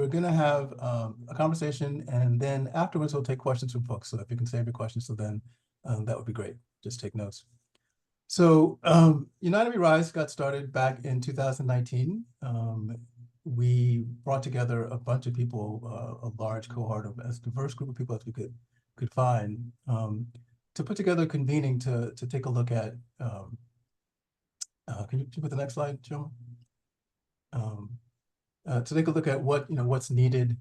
we're going to have a conversation, and then afterwards we'll take questions from folks. So if you can save your questions till then, that would be great. Just take notes. So United We Rise got started back in 2019. We brought together a bunch of people, a large cohort of as diverse group of people as we could find, to put together a convening to take a look at. Can you put the next slide, Joe? To take a look at what's needed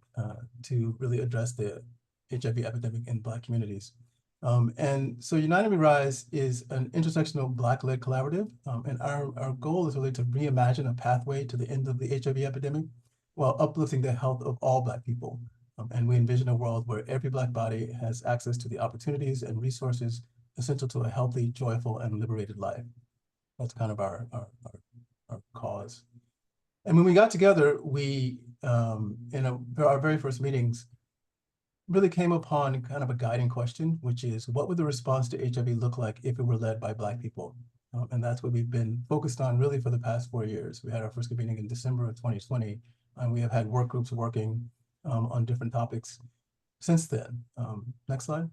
to really address the HIV epidemic in Black communities. And so United We Rise is an intersectional Black-led collaborative, and our goal is really to reimagine a pathway to the end of the HIV epidemic while uplifting the health of all Black people. And we envision a world where every Black body has access to the opportunities and resources essential to a healthy, joyful, and liberated life. That's kind of our cause. And when we got together, we, in our very first meetings, really came upon kind of a guiding question, which is, what would the response to HIV look like if it were led by Black people? And that's what we've been focused on really for the past 4 years. We had our first convening in December of 2020, and we have had work groups working on different topics since then. Next slide.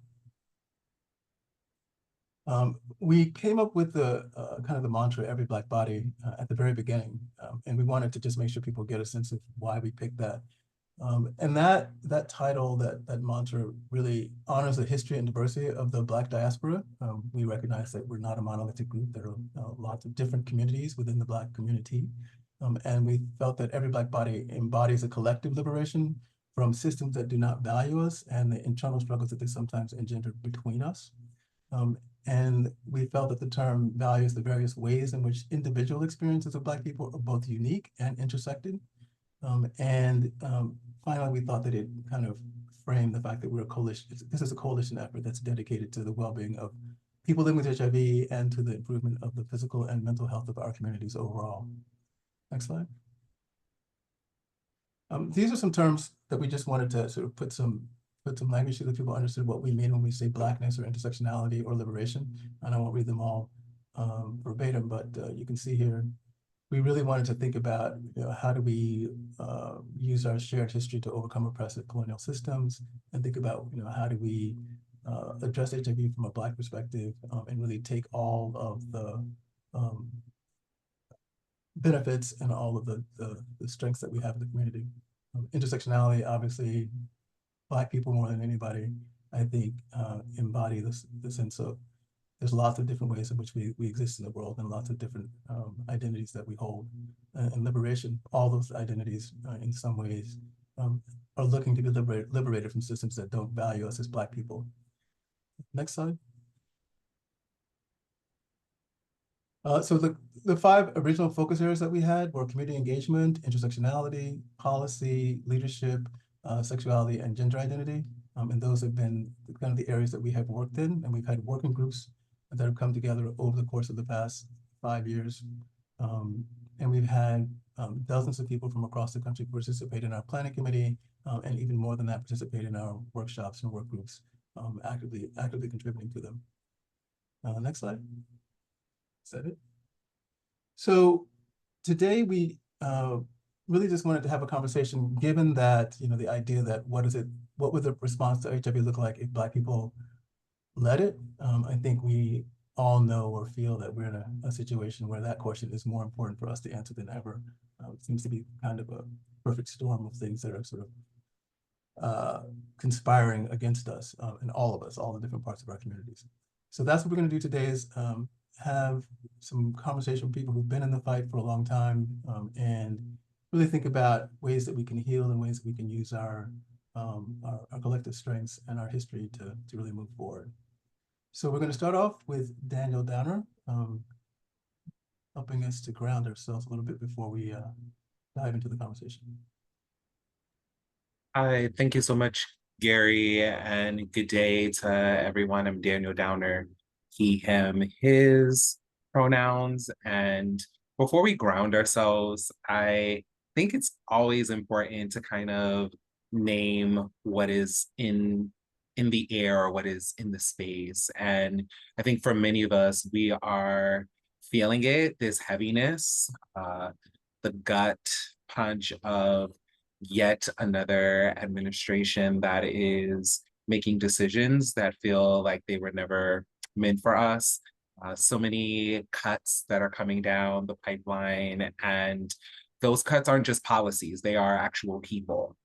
We came up with the kind of the mantra, every Black body, at the very beginning. And we wanted to just make sure people get a sense of why we picked that. And that title, that mantra really honors the history and diversity of the Black diaspora. We recognize that we're not a monolithic group. There are lots of different communities within the Black community. And we felt that every Black body embodies a collective liberation from systems that do not value us and the internal struggles that they sometimes engender between us. And we felt that the term values the various ways in which individual experiences of Black people are both unique and intersected. Finally, we thought that it kind of framed the fact that we're a coalition. This is a coalition effort that's dedicated to the well-being of people living with HIV and to the improvement of the physical and mental health of our communities overall. Next slide. These are some terms that we just wanted to sort of put some language so that people understood what we mean when we say Blackness or intersectionality or liberation. And I won't read them all verbatim, but you can see here, we really wanted to think about how do we use our shared history to overcome oppressive colonial systems, and think about how do we address HIV from a Black perspective, and really take all of the benefits and all of the strengths that we have in the community. Intersectionality, obviously, Black people more than anybody, I think, embody the sense of there's lots of different ways in which we exist in the world, and lots of different identities that we hold. And liberation, all those identities in some ways are looking to be liberated from systems that don't value us as Black people. Next slide. So the 5 original focus areas that we had were community engagement, intersectionality, policy, leadership, sexuality, and gender identity. And those have been kind of the areas that we have worked in, and we've had working groups that have come together over the course of the past 5 years. And we've had dozens of people from across the country participate in our planning committee, and even more than that, participate in our workshops and work groups, actively contributing to them. Next slide. Is that it? So today we really just wanted to have a conversation, given that the idea that what would the response to HIV look like if Black people led it? I think we all know or feel that we're in a situation where that question is more important for us to answer than ever. It seems to be kind of a perfect storm of things that are sort of conspiring against us, and all of us, all the different parts of our communities. So that's what we're going to do today, is have some conversation with people who've been in the fight for a long time, and really think about ways that we can heal and ways that we can use our collective strengths and our history to really move forward. So we're going to start off with Daniel Downer, helping us to ground ourselves a little bit before we dive into the conversation. Hi, thank you so much, Gary, and good day to everyone. I'm Daniel Downer, he, him, his pronouns. And before we ground ourselves, I think it's always important to kind of name what is in the air, or what is in the space. And I think for many of us, we are feeling it, this heaviness, the gut punch of yet another administration that is making decisions that feel like they were never meant for us. So many cuts that are coming down the pipeline, and those cuts aren't just policies, they are actual people.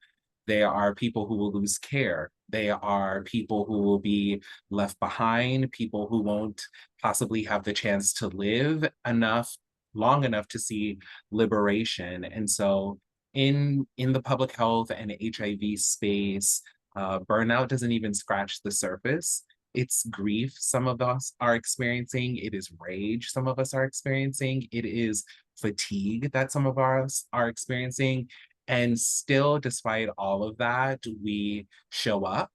They are people who will lose care. They are people who will be left behind, people who won't possibly have the chance to live long enough to see liberation. And so in the public health and HIV space, burnout doesn't even scratch the surface. It's grief some of us are experiencing. It is rage some of us are experiencing. It is fatigue that some of us are experiencing. And still, despite all of that, we show up,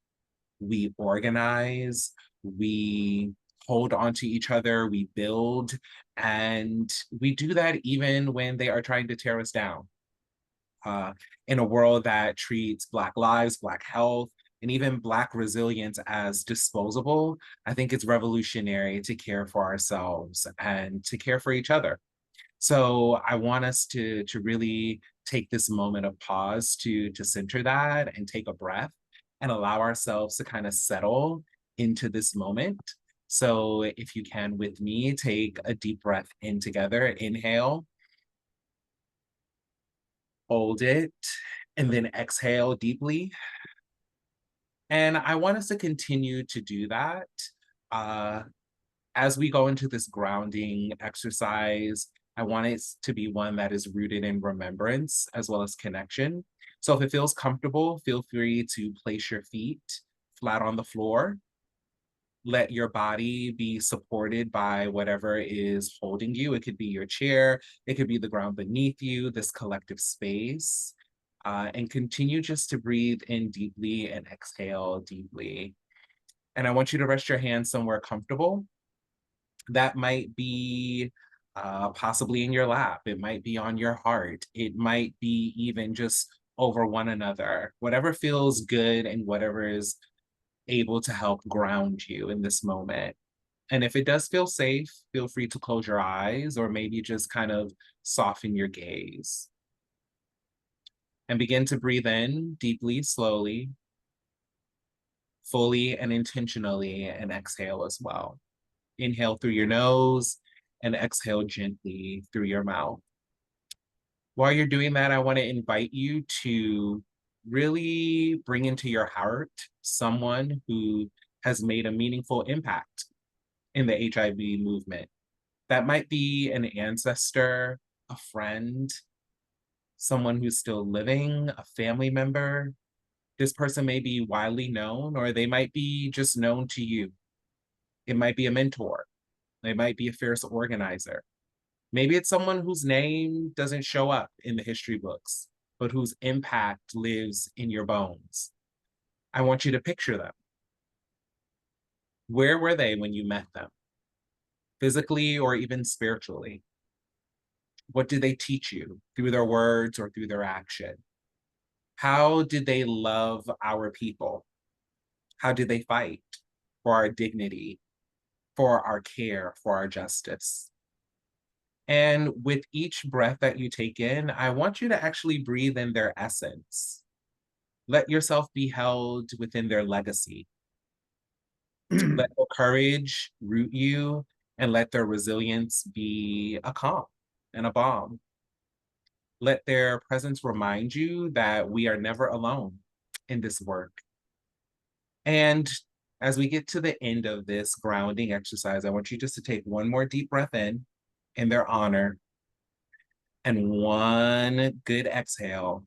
we organize, we hold on to each other, we build, and we do that even when they are trying to tear us down. Uh, in a world that treats Black lives, Black health, and even Black resilience as disposable, I think it's revolutionary to care for ourselves and to care for each other. So I want us to really take this moment of pause to center that and take a breath and allow ourselves to kind of settle into this moment. So if you can with me, take a deep breath in together, inhale, hold it, and then exhale deeply. And I want us to continue to do that. Uh, as we go into this grounding exercise, I want it to be one that is rooted in remembrance as well as connection. So if it feels comfortable, feel free to place your feet flat on the floor. Let your body be supported by whatever is holding you. It could be your chair, it could be the ground beneath you, this collective space. And continue just to breathe in deeply and exhale deeply. And I want you to rest your hands somewhere comfortable. That might be possibly in your lap. It might be on your heart. It might be even just over one another. Whatever feels good and whatever is able to help ground you in this moment. And if it does feel safe, feel free to close your eyes or maybe just kind of soften your gaze. And begin to breathe in deeply, slowly, fully, and intentionally, and exhale as well. Inhale through your nose and exhale gently through your mouth. While you're doing that, I want to invite you to really bring into your heart someone who has made a meaningful impact in the HIV movement. That might be an ancestor, a friend, someone who's still living, a family member. This person may be widely known, or they might be just known to you. It might be a mentor. They might be a fierce organizer. Maybe it's someone whose name doesn't show up in the history books, but whose impact lives in your bones. I want you to picture them. Where were they when you met them? Physically or even spiritually? What did they teach you through their words or through their action? How did they love our people? How did they fight for our dignity, for our care, for our justice? And with each breath that you take in, I want you to actually breathe in their essence. Let yourself be held within their legacy. Let their courage root you and let their resilience be a calm and a balm. Let their presence remind you that we are never alone in this work. And as we get to the end of this grounding exercise, I want you just to take one more deep breath in their honor and one good exhale.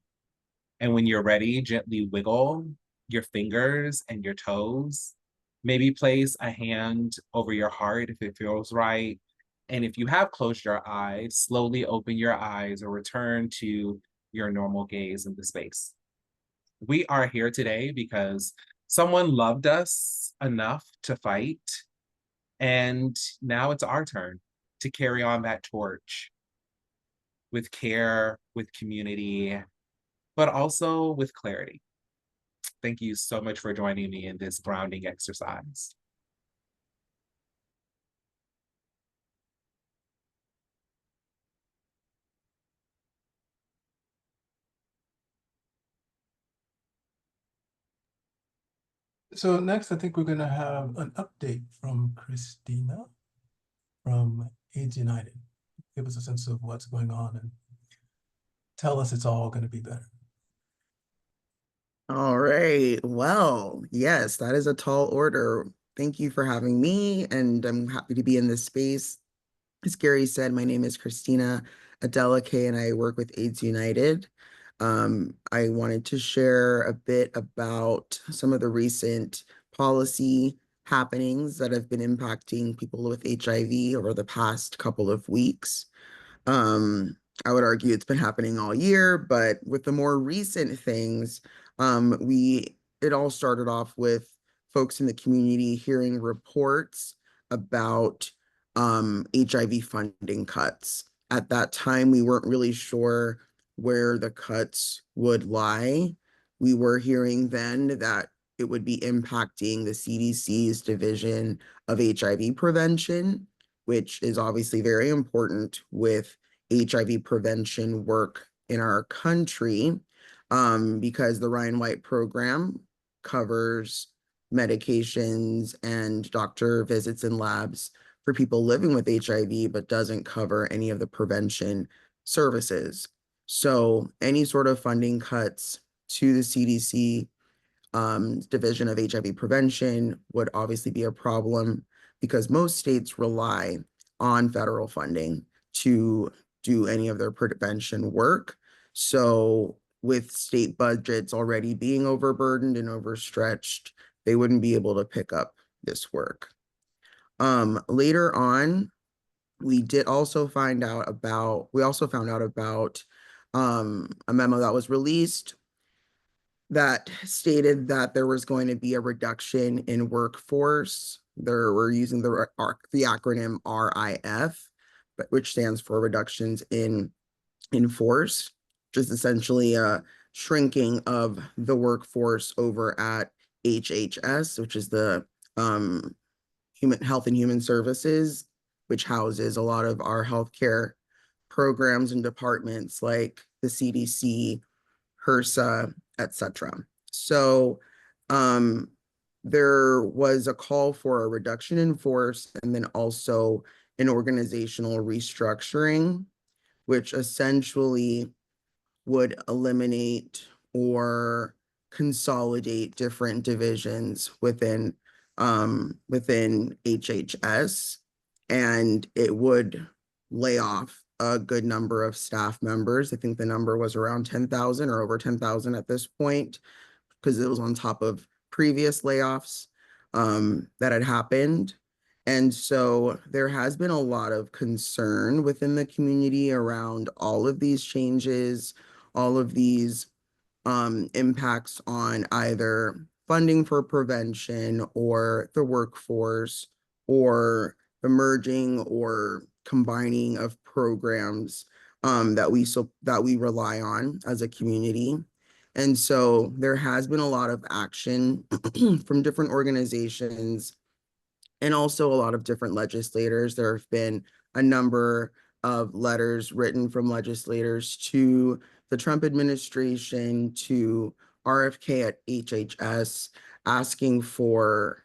And when you're ready, gently wiggle your fingers and your toes. Maybe place a hand over your heart if it feels right. And if you have closed your eyes, slowly open your eyes or return to your normal gaze in the space. We are here today because someone loved us enough to fight. And now it's our turn to carry on that torch with care, with community, but also with clarity. Thank you so much for joining me in this grounding exercise. So next, I think we're going to have an update from Christina from AIDS United. Give us a sense of what's going on and tell us it's all going to be better. All right. Well, yes, that is a tall order. Thank you for having me, and I'm happy to be in this space. As Gary said, my name is Christina Adeleke, and I work with AIDS United. I wanted to share a bit about some of the recent policy happenings that have been impacting people with HIV over the past couple of weeks. Um, I would argue it's been happening all year, but with the more recent things, it all started off with folks in the community hearing reports about HIV funding cuts. At that time, we weren't really sure where the cuts would lie. We were hearing then that it would be impacting the CDC's division of HIV prevention, which is obviously very important with HIV prevention work in our country, because the Ryan White program covers medications and doctor visits and labs for people living with HIV, but doesn't cover any of the prevention services. So any sort of funding cuts to the CDC division of HIV prevention would obviously be a problem because most states rely on federal funding to do any of their prevention work. So with state budgets already being overburdened and overstretched, they wouldn't be able to pick up this work. Later on, we also found out about a memo that was released that stated that there was going to be a reduction in workforce. We're using the acronym RIF, which stands for reductions in force, which is essentially a shrinking of the workforce over at HHS, which is the Human Health and Human Services, which houses a lot of our healthcare programs and departments like the CDC, HRSA, etc. So there was a call for a reduction in force and then also an organizational restructuring, which essentially would eliminate or consolidate different divisions within HHS, and it would lay off a good number of staff members. I think the number was around 10,000 or over 10,000 at this point, because it was on top of previous layoffs that had happened. And so there has been a lot of concern within the community around all of these changes, all of these impacts on either funding for prevention or the workforce or the merging or combining of programs that we rely on as a community. And so there has been a lot of action from different organizations and also a lot of different legislators. There have been a number of letters written from legislators to the Trump administration, to RFK at HHS, asking for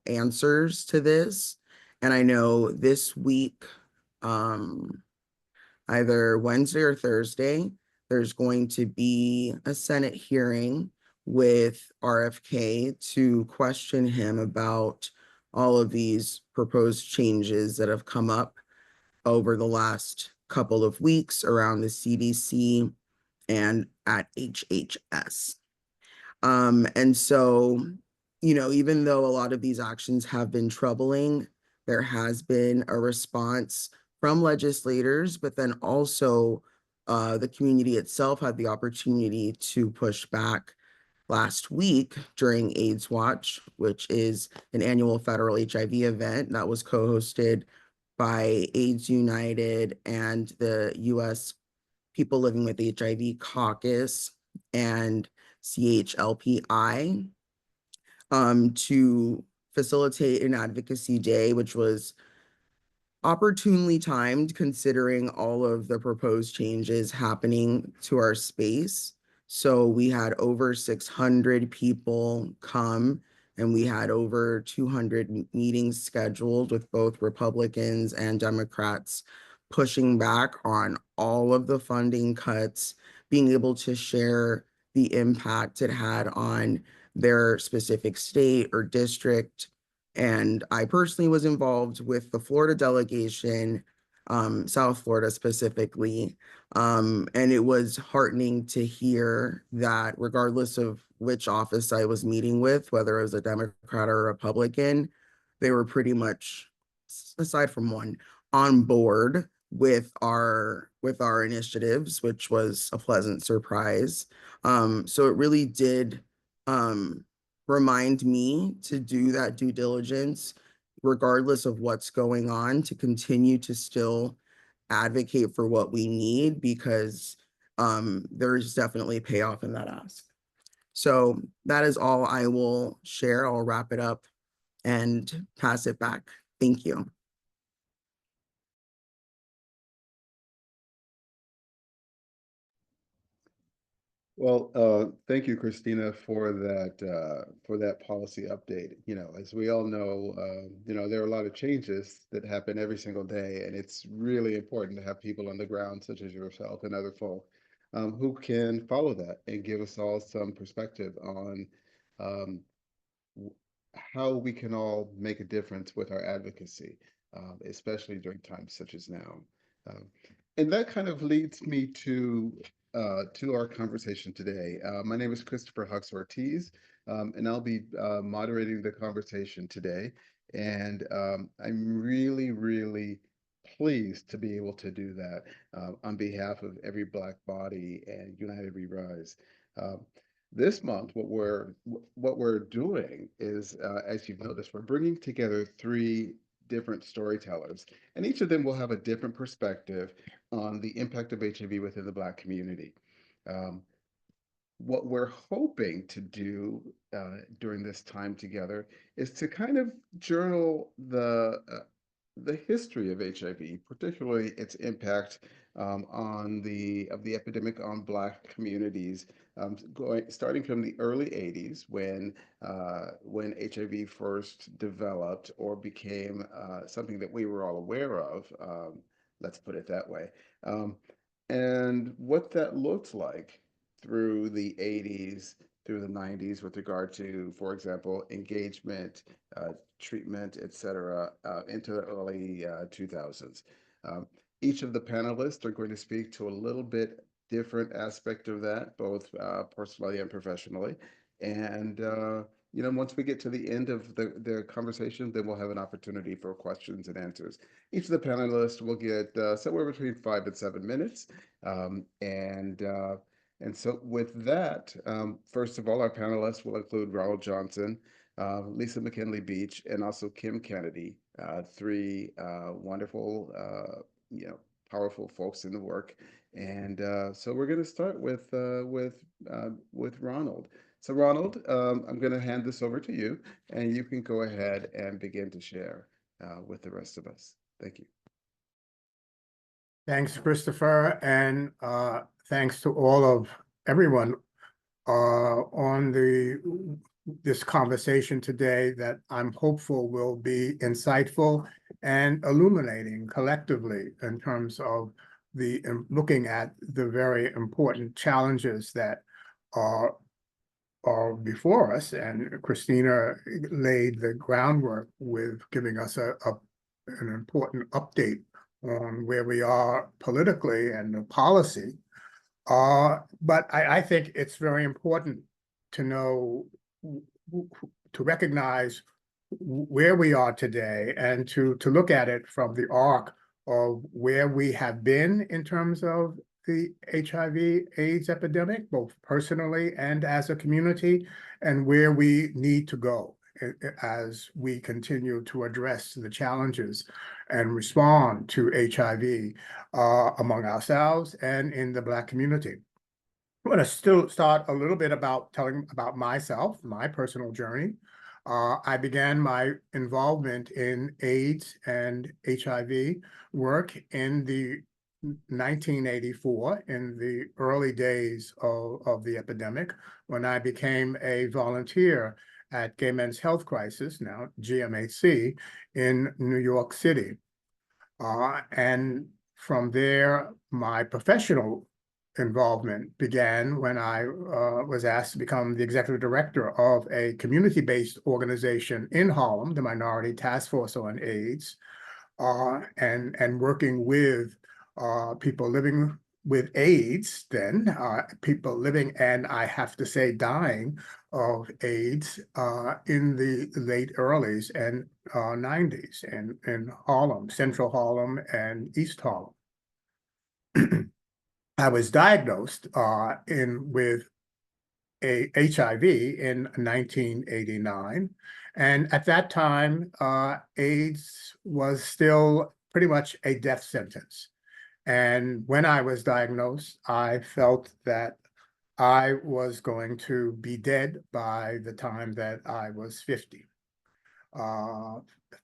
answers to this. And I know this week, um, either Wednesday or Thursday, there's going to be a Senate hearing with RFK to question him about all of these proposed changes that have come up over the last couple of weeks around the CDC and at HHS. And so, even though a lot of these actions have been troubling, there has been a response from legislators, but then also the community itself had the opportunity to push back last week during AIDS Watch, which is an annual federal HIV event that was co-hosted by AIDS United and the US People Living with HIV Caucus and CHLPI, to facilitate an advocacy day, which was opportunely timed considering all of the proposed changes happening to our space. So we had over 600 people come, and we had over 200 meetings scheduled with both Republicans and Democrats, pushing back on all of the funding cuts, being able to share the impact it had on their specific state or district. And I personally was involved with the Florida delegation, South Florida specifically. And it was heartening to hear that regardless of which office I was meeting with, whether it was a Democrat or a Republican, they were pretty much, aside from one, on board with our initiatives, which was a pleasant surprise. So it really did remind me to do that due diligence, regardless of what's going on, to continue to still advocate for what we need, because there's definitely payoff in that ask. So that is all I will share. I'll wrap it up and pass it back. Thank you. Well, thank you, Christina, for that policy update. You know, as we all know, you know, there are a lot of changes that happen every single day, and it's really important to have people on the ground, such as yourself and other folk, who can follow that and give us all some perspective on um, how we can all make a difference with our advocacy, especially during times such as now. Um, and that kind of leads me to our conversation today. My name is Christopher Hux Ortiz, and I'll be moderating the conversation today. And I'm really, really pleased to be able to do that on behalf of every Black body and United We Rise. Um, this month, what we're doing is, as you've noticed, we're bringing together three different storytellers, and each of them will have a different perspective on the impact of HIV within the Black community. Um, what we're hoping to do during this time together is to kind of journal the history of HIV, particularly its impact on the epidemic on Black communities, starting from the early '80s when HIV first developed or became something that we were all aware of. Let's put it that way, um, and what that looked like through the '80s, through the '90s, with regard to, for example, engagement, treatment, et cetera, into the early 2000s. Um, each of the panelists are going to speak to a little bit different aspect of that, both personally and professionally. And you know, once we get to the end of the conversation, then we'll have an opportunity for questions and answers. Each of the panelists will get somewhere between 5 and 7 minutes. Um, and uh, and so with that, first of all, our panelists will include Ronald Johnson, Lisa McKinley Beach, and also Kim Kennedy, three wonderful, you know, powerful folks in the work. And so we're going to start with Ronald. So Ronald, I'm going to hand this over to you, and you can go ahead and begin to share with the rest of us. Thank you. Thanks, Christopher, and thanks to all of everyone on this conversation today that I'm hopeful will be insightful and illuminating collectively in terms of looking at the very important challenges that are before us. And Christina laid the groundwork with giving us an important update on where we are politically and the policy. But I think it's very important to know, to recognize where we are today and to look at it from the arc of where we have been in terms of the HIV/AIDS epidemic, both personally and as a community, and where we need to go as we continue to address the challenges and respond to HIV among ourselves and in the Black community. I'm going to still start a little bit about telling about myself, my personal journey. I began my involvement in AIDS and HIV work in the 1984, in the early days of the epidemic, when I became a volunteer at Gay Men's Health Crisis, now GMHC, in New York City. And from there, my professional involvement began when I was asked to become the executive director of a community-based organization in Harlem, the Minority Task Force on AIDS, and working with people living with AIDS then, people living, and I have to say dying of AIDS in the late earlys and 90s in Harlem, Central Harlem and East Harlem. I was diagnosed with HIV in 1989. And at that time, AIDS was still pretty much a death sentence. And when I was diagnosed, I felt that I was going to be dead by the time that I was 50.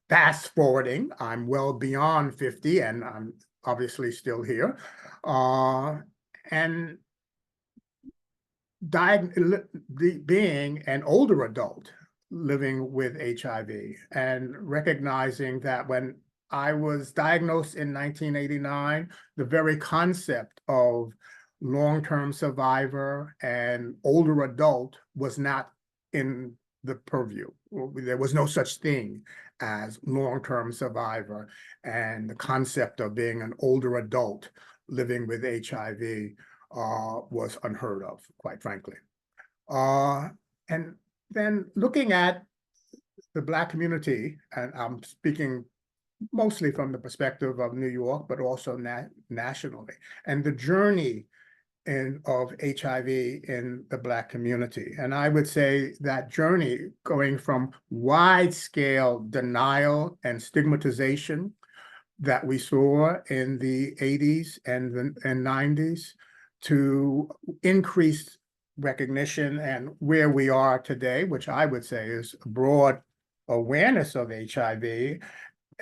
Fast forwarding, I'm well beyond 50 and I'm obviously still here. And being an older adult living with HIV and recognizing that when I was diagnosed in 1989, the very concept of long-term survivor and older adult was not in the purview. There was no such thing as long-term survivor, and the concept of being an older adult living with HIV was unheard of, quite frankly. And then looking at the Black community, and I'm speaking mostly from the perspective of New York, but also nationally, and the journey of HIV in the Black community. And I would say that journey going from wide-scale denial and stigmatization that we saw in the 80s and 90s to increased recognition and where we are today, which I would say is broad awareness of HIV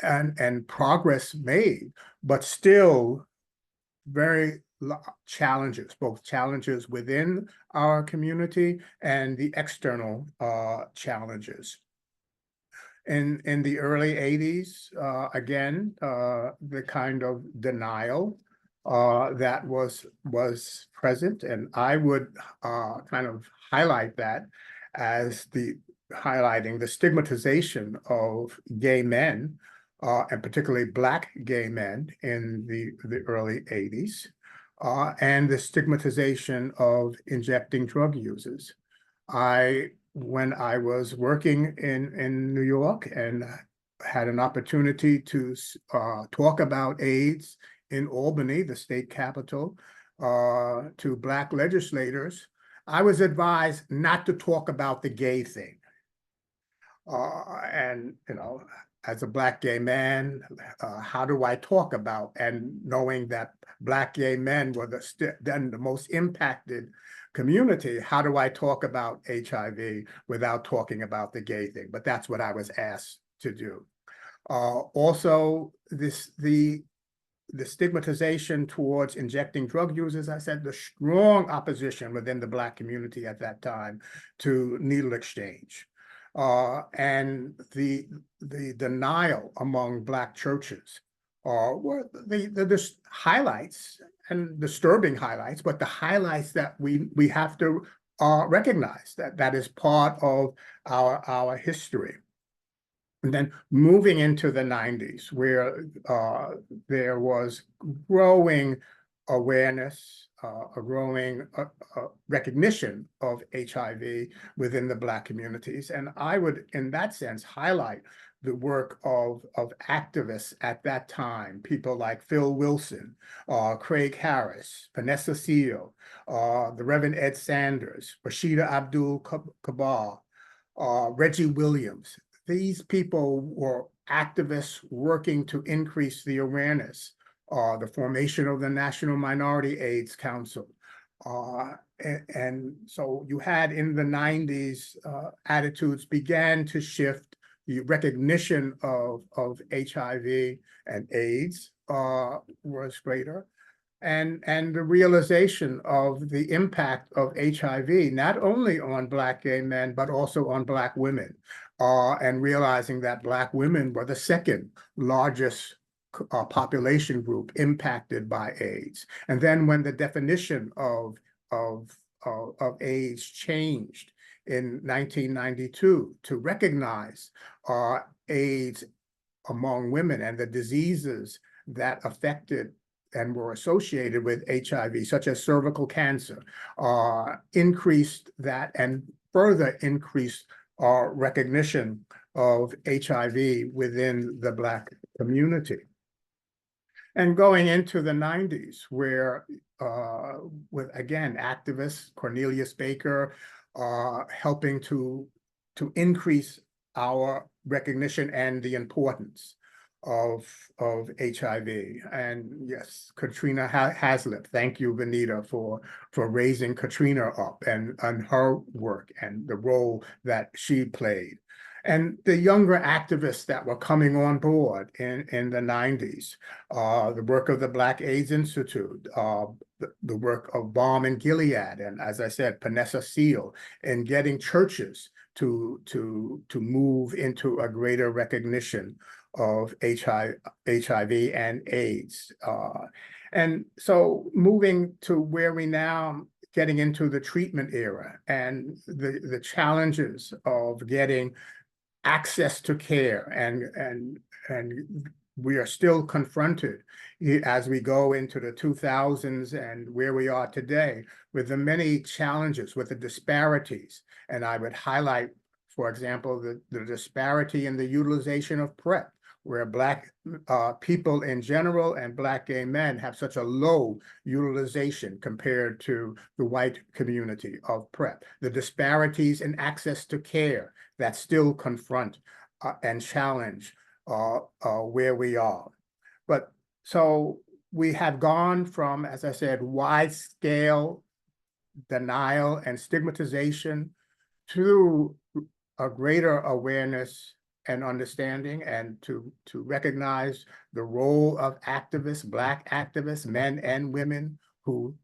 and progress made, but still very challenges, both challenges within our community and the external challenges. In the early 80s, again, the kind of denial that was present, and I would kind of highlight that as highlighting the stigmatization of gay men, and particularly Black gay men in the early 80s, and the stigmatization of injecting drug users. When I was working in New York and had an opportunity to talk about AIDS in Albany, the state capital, to Black legislators, I was advised not to talk about the gay thing. And, you know, as a Black gay man, how do I talk about, and knowing that Black gay men were then the most impacted community, how do I talk about HIV without talking about the gay thing? But that's what I was asked to do. Also, the stigmatization towards injecting drug users, I said the strong opposition within the Black community at that time to needle exchange. And the denial among Black churches were the highlights, and disturbing highlights, but the highlights that we have to recognize that is part of our history. And then moving into the 90s, where there was growing awareness, a growing recognition of HIV within the Black communities. And I would, in that sense, highlight the work of activists at that time, people like Phil Wilson, Craig Harris, Vanessa Seal, the Reverend Ed Sanders, Rashida Abdul-Kabar, Reggie Williams. These people were activists working to increase the awareness, the formation of the National Minority AIDS Council. And so you had in the 90s, attitudes began to shift. The recognition of HIV and AIDS was greater. and the realization of the impact of HIV, not only on Black gay men, but also on Black women, and realizing that Black women were the second largest population group impacted by AIDS. And then when the definition of AIDS changed in 1992 to recognize AIDS among women and the diseases that affected and were associated with HIV, such as cervical cancer, increased that and further increased recognition of HIV within the Black community. And going into the 90s, where with, again, activists, Cornelius Baker, helping to increase our recognition and the importance of HIV. And yes, Katrina Haslip, thank you, Vanita, for raising Katrina up and her work and the role that she played. And the younger activists that were coming on board in the 90s, the work of the Black AIDS Institute, the work of Balm and Gilead, and as I said, Panessa Seal, in getting churches to move into a greater recognition of HIV and AIDS. And so moving to where we now getting into the treatment era and the challenges of getting access to care, and we are still confronted as we go into the 2000s and where we are today with the many challenges, with the disparities. And I would highlight, for example, the disparity in the utilization of PrEP, where Black people in general and Black gay men have such a low utilization compared to the white community of PrEP. The disparities in access to care that still confront and challenge where we are. But so we have gone from, as I said, wide-scale denial and stigmatization to a greater awareness and understanding, and to recognize the role of activists, Black activists, men and women, who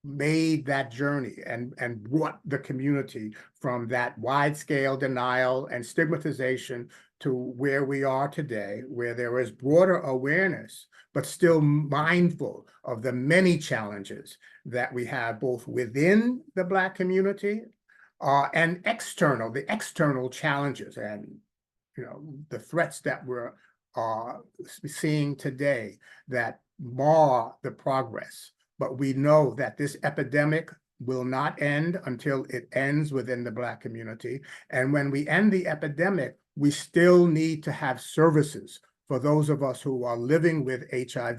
made that journey and brought the community from that wide-scale denial and stigmatization to where we are today, where there is broader awareness, but still mindful of the many challenges that we have both within the Black community and the external challenges, and the threats that we're seeing today that mar the progress. But we know that this epidemic will not end until it ends within the Black community. And when we end the epidemic, we still need to have services for those of us who are living with HIV.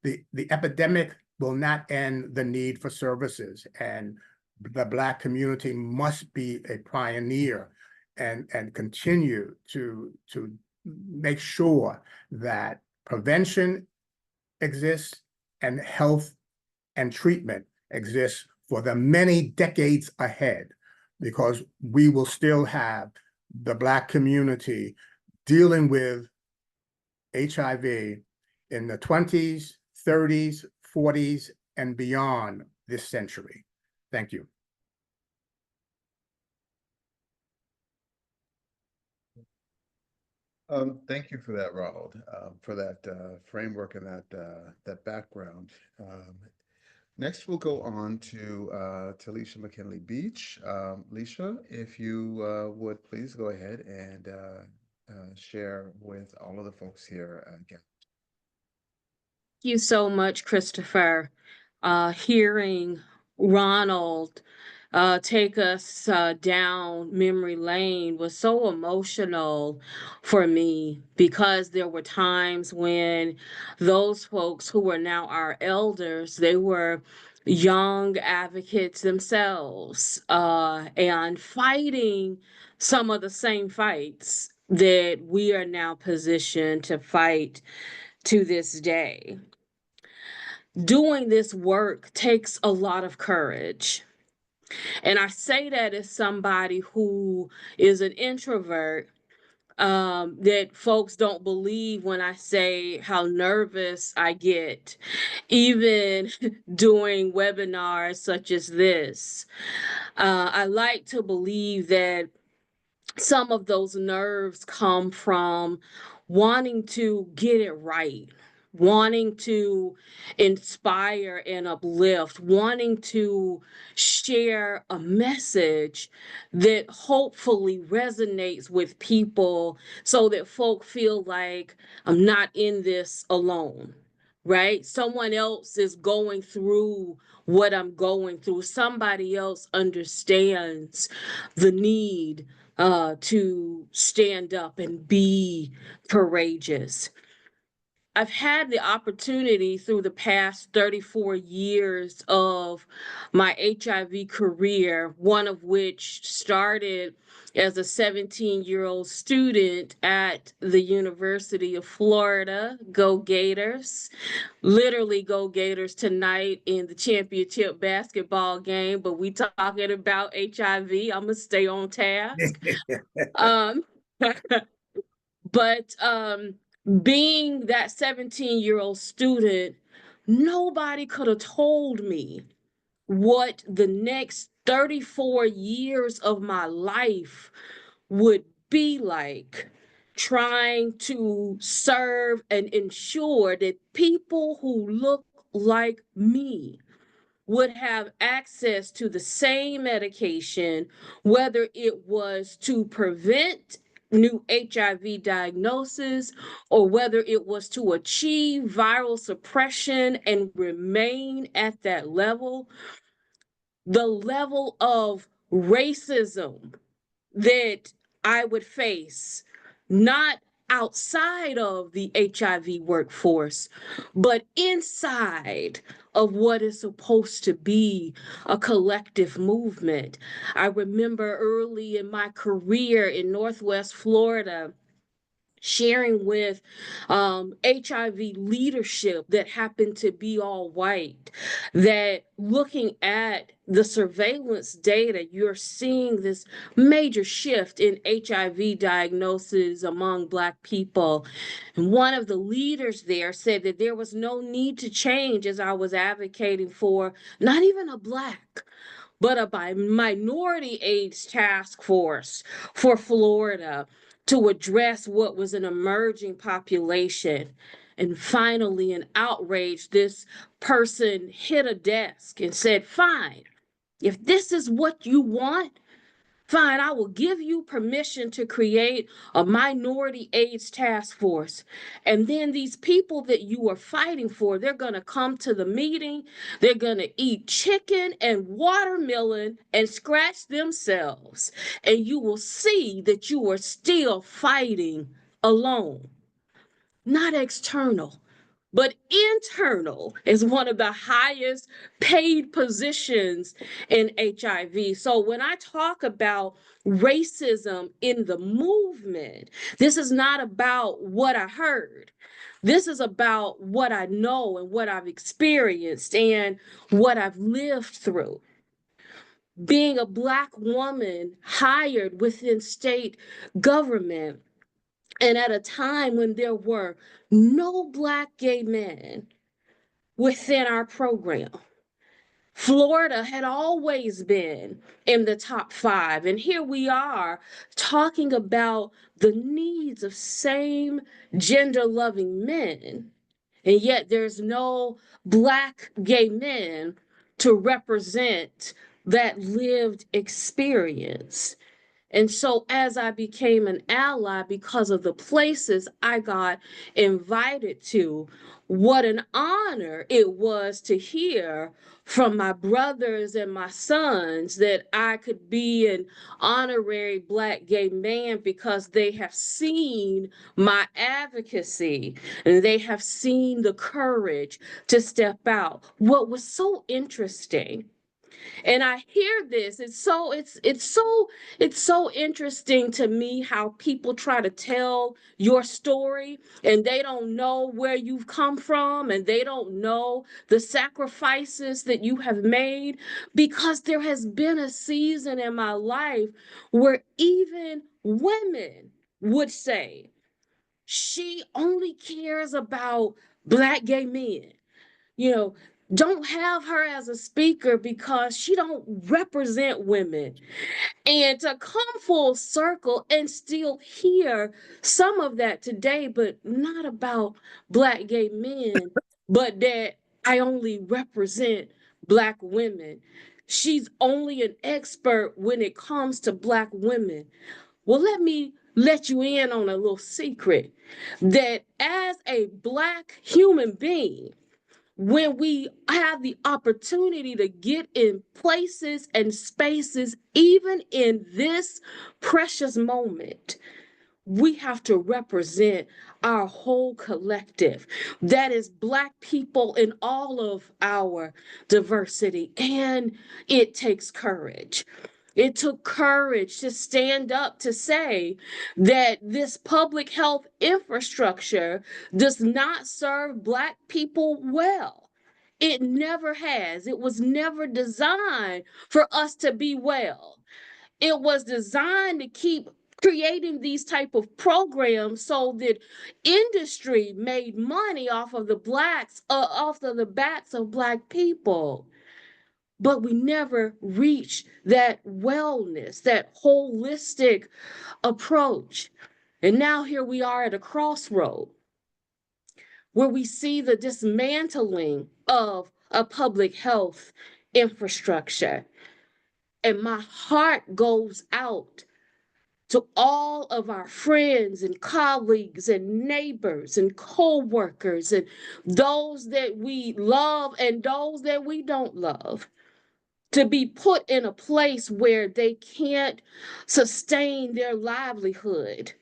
The epidemic will not end the need for services, and the Black community must be a pioneer and continue to make sure that prevention exists and health and treatment exists for the many decades ahead, because we will still have the Black community dealing with HIV in the 20s, 30s, 40s, and beyond this century. Thank you. Thank you for that, Ronald, for that framework and that background. Next, we'll go on to Leisha McKinley Beach. Leisha, if you would please go ahead and share with all of the folks here again. Thank you so much, Christopher. Hearing Ronald take us down memory lane was so emotional for me, because there were times when those folks who were now our elders, they were young advocates themselves, and fighting some of the same fights that we are now positioned to fight to this day. Doing this work takes a lot of courage. And I say that as somebody who is an introvert, that folks don't believe when I say how nervous I get, even doing webinars such as this. I like to believe that some of those nerves come from wanting to get it right, wanting to inspire and uplift, wanting to share a message that hopefully resonates with people so that folk feel like I'm not in this alone, right? Someone else is going through what I'm going through. Somebody else understands the need to stand up and be courageous. I've had the opportunity through the past 34 years of my HIV career, one of which started as a 17-year-old student at the University of Florida. Go Gators. Literally go Gators tonight in the championship basketball game, but we talking about HIV. I'm gonna stay on task. um, but being that 17-year-old student, nobody could have told me what the next 34 years of my life would be like, trying to serve and ensure that people who look like me would have access to the same medication, whether it was to prevent new HIV diagnosis or whether it was to achieve viral suppression and remain at that level. The level of racism that I would face, not outside of the HIV workforce, but inside of what is supposed to be a collective movement. I remember early in my career in Northwest Florida, sharing with HIV leadership that happened to be all white, that looking at the surveillance data, you're seeing this major shift in HIV diagnosis among Black people. And one of the leaders there said that there was no need to change as I was advocating for not even a Black, but a minority AIDS task force for Florida to address what was an emerging population. And finally, in outrage, this person hit a desk and said, fine, if this is what you want, fine, I will give you permission to create a minority AIDS task force. And then these people that you are fighting for, they're going to come to the meeting, they're going to eat chicken and watermelon and scratch themselves. And you will see that you are still fighting alone, not external. But internal is one of the highest paid positions in HIV. So when I talk about racism in the movement, this is not about what I heard. This is about what I know and what I've experienced and what I've lived through. Being a Black woman hired within state government, and at a time when there were no Black gay men within our program. Florida had always been in the top 5. And here we are talking about the needs of same gender loving men. And yet there's no Black gay men to represent that lived experience. And so as I became an ally because of the places I got invited to, what an honor it was to hear from my brothers and my sons that I could be an honorary Black gay man because they have seen my advocacy and they have seen the courage to step out. What was so interesting, and I hear this, it's so interesting to me how people try to tell your story and they don't know where you've come from and they don't know the sacrifices that you have made, because there has been a season in my life where even women would say she only cares about Black gay men. You know, don't have her as a speaker because she don't represent women. And to come full circle and still hear some of that today, but not about Black gay men, but that I only represent Black women. She's only an expert when it comes to Black women. Well, let me let you in on a little secret that as a Black human being, when we have the opportunity to get in places and spaces, even in this precious moment, we have to represent our whole collective. That is Black people in all of our diversity. And it takes courage. It took courage to stand up to say that this public health infrastructure does not serve Black people well. It never has. It was never designed for us to be well. It was designed to keep creating these type of programs so that industry made money off of the off of the backs of Black people. But we never reached that wellness, that holistic approach. And now here we are at a crossroad where we see the dismantling of a public health infrastructure. And my heart goes out to all of our friends and colleagues and neighbors and co-workers and those that we love and those that we don't love, to be put in a place where they can't sustain their livelihood,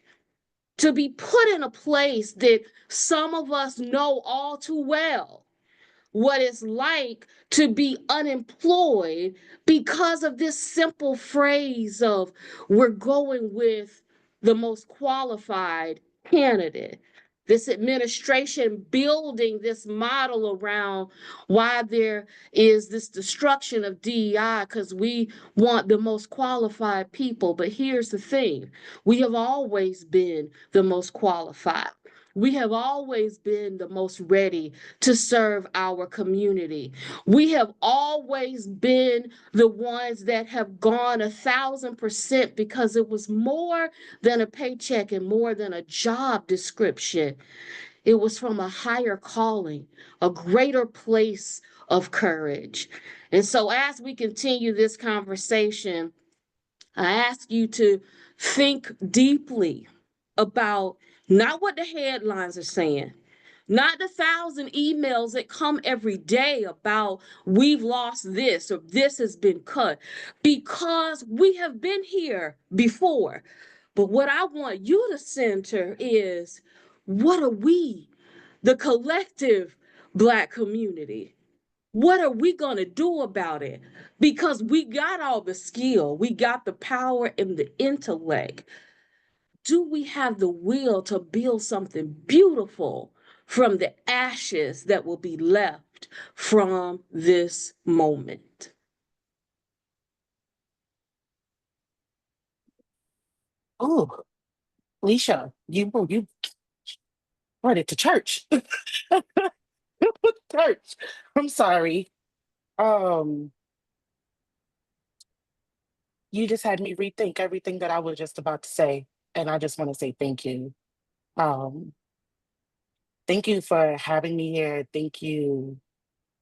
to be put in a place that some of us know all too well what it's like to be unemployed because of this simple phrase of we're going with the most qualified candidate. This administration building this model around why there is this destruction of DEI because we want the most qualified people. But here's the thing, we have always been the most qualified. We have always been the most ready to serve our community. We have always been the ones that have gone 1,000% because it was more than a paycheck and more than a job description. It was from a higher calling, a greater place of courage. And so as we continue this conversation, I ask you to think deeply about not what the headlines are saying, not the 1,000 emails that come every day about we've lost this or this has been cut, because we have been here before. But what I want you to center is, what are we, the collective Black community? What are we going to do about it? Because we got all the skill, we got the power and the intellect. Do we have the will to build something beautiful from the ashes that will be left from this moment? Oh, Alicia, you brought it to church. Church. I'm sorry. Um, you just had me rethink everything that I was just about to say, and I just want to say thank you. Um, thank you for having me here. Thank you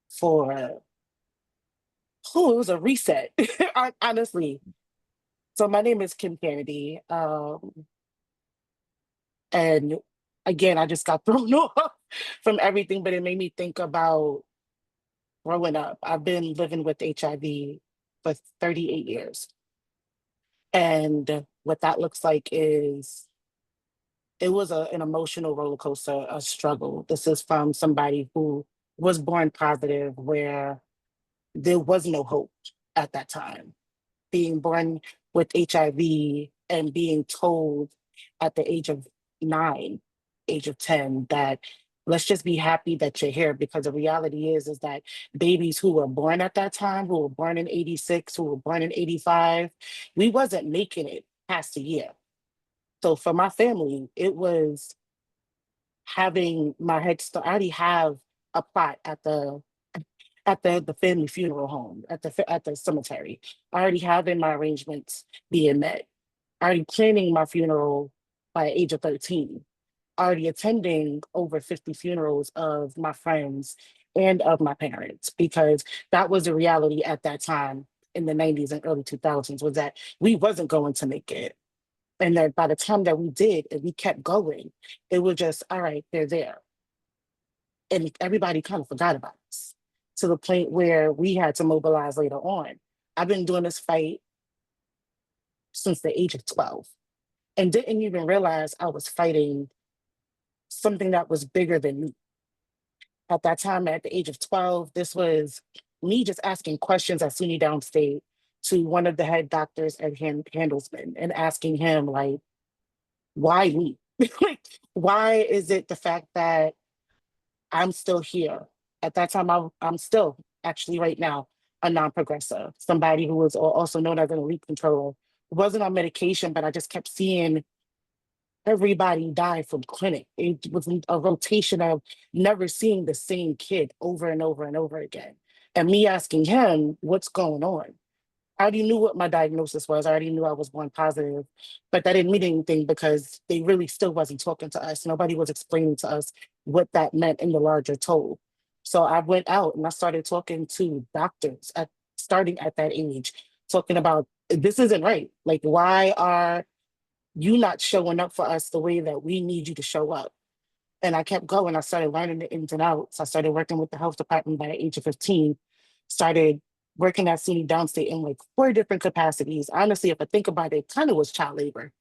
for it was a reset. Honestly. So my name is Kim Kennedy. And again, I just got thrown off from everything, but it made me think about growing up. I've been living with HIV for 38 years. And what that looks like is it was an emotional roller coaster, a struggle. This is from somebody who was born positive, where there was no hope at that time. Being born with HIV and being told at the age of 9, age of 10, that let's just be happy that you're here, because the reality is that babies who were born at that time, who were born in 86, who were born in 85, we wasn't making it past a year. So for my family, it was having my head start. I already have a plot at the family funeral home, at the cemetery. I already have in my arrangements being met. Already planning my funeral by the age of 13. Already attending over 50 funerals of my friends and of my parents, because that was the reality at that time in the 90s and early 2000s, was that we wasn't going to make it. And then by the time that we did and we kept going, it was just, all right, they're there. And everybody kind of forgot about us, to the point where we had to mobilize later on. I've been doing this fight since the age of 12 and didn't even realize I was fighting something that was bigger than me. At that time, at the age of 12, this was me just asking questions at SUNY Downstate to one of the head doctors at Handelsman and asking him, like, why me? Like, why is it the fact that I'm still here? At that time, I'm still actually right now a non-progressor, somebody who was also known as an elite controller. Wasn't on medication, but I just kept seeing everybody die from clinic. It was a rotation of never seeing the same kid over and over and over again. And me asking him, what's going on? I already knew what my diagnosis was. I already knew I was born positive, but that didn't mean anything because they really still wasn't talking to us. Nobody was explaining to us what that meant in the larger total. So I went out and I started talking to doctors starting at that age, talking about this isn't right. Like, why are you not showing up for us the way that we need you to show up? And I kept going. I started learning the ins and outs. I started working with the health department by the age of 15, started working at SUNY Downstate in like 4 different capacities. Honestly, if I think about it, kind of was child labor.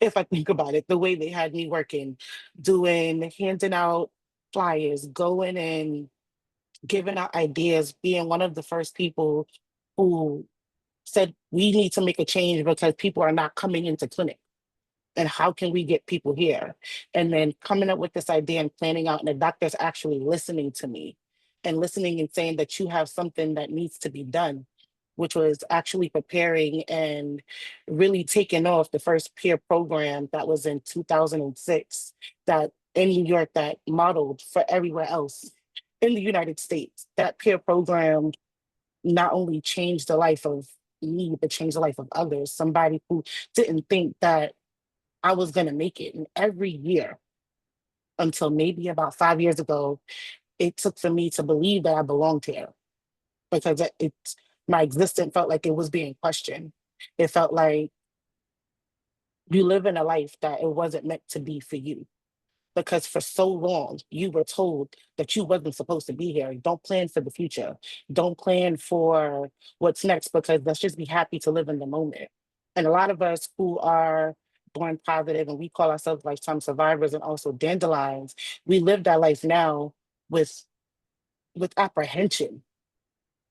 If I think about it, the way they had me working, handing out flyers, going and giving out ideas, being one of the first people who said, we need to make a change because people are not coming into clinic. And how can we get people here? And then coming up with this idea and planning out, and the doctor's actually listening to me and listening and saying that you have something that needs to be done, which was actually preparing and really taking off the first peer program that was in 2006, that in New York, that modeled for everywhere else in the United States. That peer program not only changed the life of me, but changed the life of others. Somebody who didn't think that I was going to make it. And every year, until maybe about 5 years ago, it took for me to believe that I belonged here, because my existence felt like it was being questioned. It felt like you live in a life that it wasn't meant to be for you. Because for so long, you were told that you wasn't supposed to be here. Don't plan for the future. Don't plan for what's next, because let's just be happy to live in the moment. And a lot of us who are born positive and we call ourselves lifetime survivors and also dandelions, we live that life now with apprehension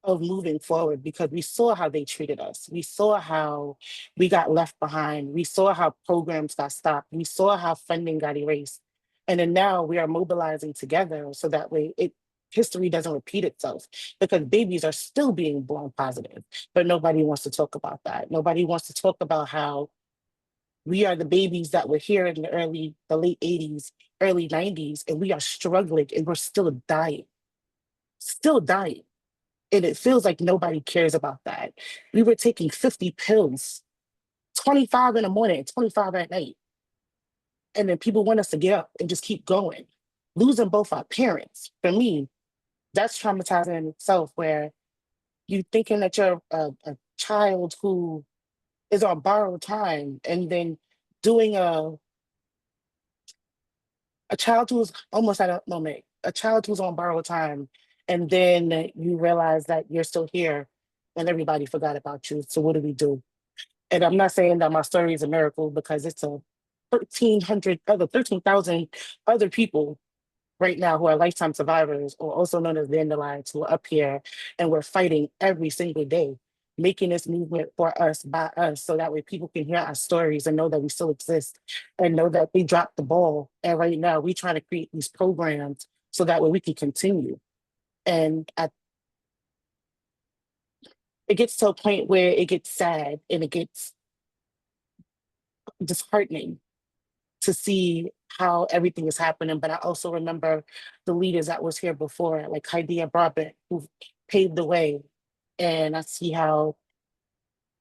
of moving forward, because we saw how they treated us. We saw how we got left behind. We saw how programs got stopped. We saw how funding got erased. And then now we are mobilizing together so that way history doesn't repeat itself, because babies are still being born positive, but nobody wants to talk about that. Nobody wants to talk about how we are the babies that were here in the late 80s, early 90s, and we are struggling and we're still dying. And it feels like nobody cares about that. We were taking 50 pills, 25 in the morning, 25 at night. And then people want us to get up and just keep going. Losing both our parents, for me, that's traumatizing in itself, where you thinking that you're a child who is on borrowed time, and then doing a child who's almost at a moment, a child who's on borrowed time, and then you realize that you're still here and everybody forgot about you. So what do we do? And I'm not saying that my story is a miracle, because it's a 13,000 other people right now who are lifetime survivors, or also known as dandelions, who are up here, and we're fighting every single day, making this movement for us, by us, so that way people can hear our stories and know that we still exist and know that we dropped the ball. And right now we try to create these programs so that way we can continue. And it gets to a point where it gets sad and it gets disheartening to see how everything is happening. But I also remember the leaders that was here before, like Haidia Broadbent, who paved the way. And I see how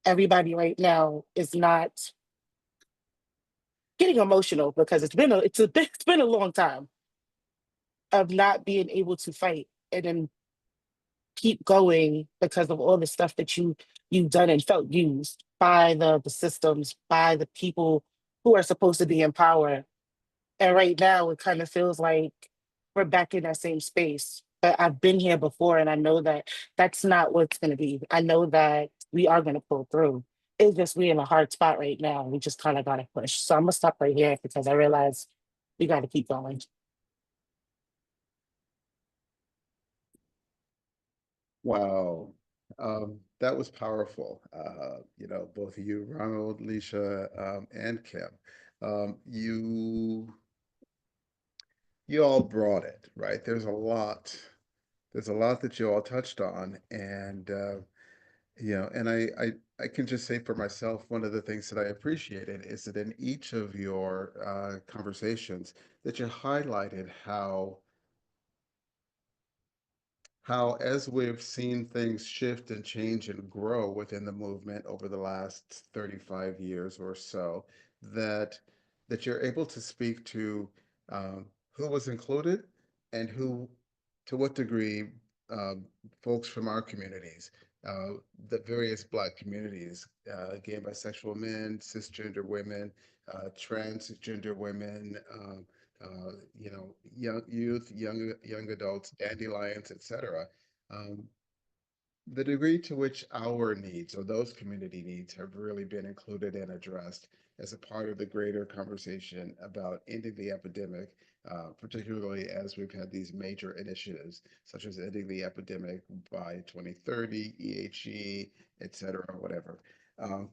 everybody right now is not getting emotional because it's been a long time of not being able to fight and then keep going because of all the stuff that you've done and felt used by the systems, by the people who are supposed to be in power. And right now, it kind of feels like we're back in that same space. But I've been here before, and I know that that's not what it's going to be. I know that we are going to pull through. It's just we're in a hard spot right now. We just kind of got to push. So I'm going to stop right here because I realize we got to keep going. Wow. That was powerful. You know, both of you, Ronald, Leisha, and Kim. You all brought it, right? There's a lot that you all touched on, and you know, and I can just say for myself, one of the things that I appreciated is that in each of your conversations, that you highlighted how as we've seen things shift and change and grow within the movement over the last 35 years or so, that you're able to speak to who was included and who, to what degree, um, folks from our communities, uh, the various Black communities, gay, bisexual men, cisgender women, transgender women, you know, young youth, young adults, dandelions, etc. Um, the degree to which our needs or those community needs have really been included and addressed as a part of the greater conversation about ending the epidemic, particularly as we've had these major initiatives, such as ending the epidemic by 2030, EHE, et cetera, whatever. Um,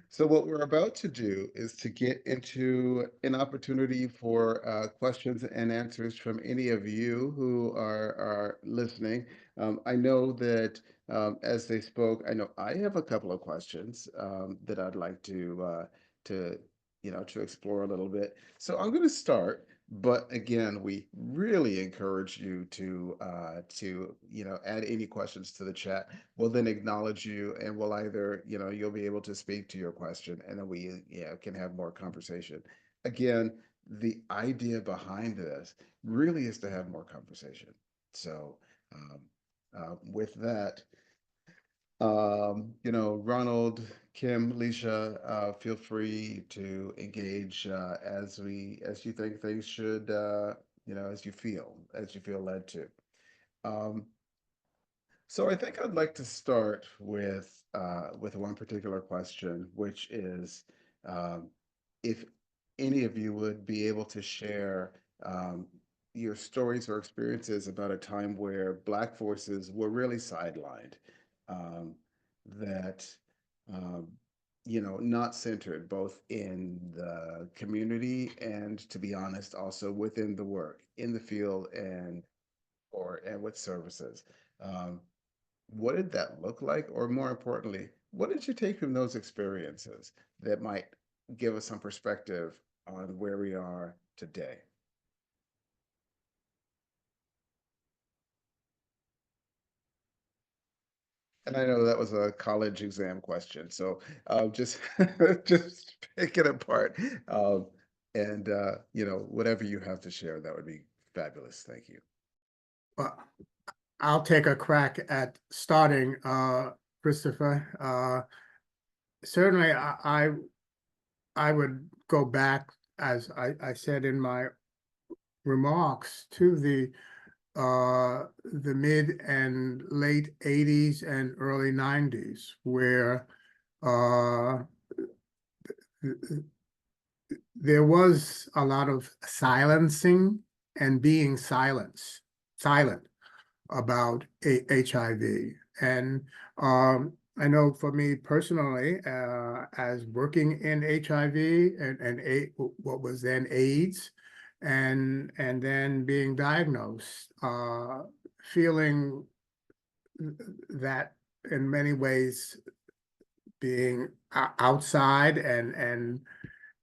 so what we're about to do is to get into an opportunity for questions and answers from any of you who are listening. I know that as they spoke, I know I have a couple of questions that I'd like to to explore a little bit. So I'm going to start. But again, we really encourage you to add any questions to the chat. We'll then acknowledge you, and we'll either you'll be able to speak to your question, and then we can have more conversation. Again, the idea behind this really is to have more conversation. So um, with that, Ronald, Kim, Leisha, feel free to engage as you think things should, as you feel led to. Um, so I think I'd like to start with one particular question, which is if any of you would be able to share your stories or experiences about a time where Black voices were really sidelined, um, that um, not centered both in the community and, to be honest, also within the work in the field and with services. Um, what did that look like? Or more importantly, what did you take from those experiences that might give us some perspective on where we are today? And I know that was a college exam question, so just just pick it apart, and whatever you have to share, that would be fabulous. Thank you. Well, I'll take a crack at starting, Christopher. Certainly, I would go back, as I said in my remarks, to the mid and late 80s and early 90s, where there was a lot of silencing and being silent about HIV. And I know for me personally, as working in HIV and what was then AIDS, and then being diagnosed, feeling that in many ways being outside and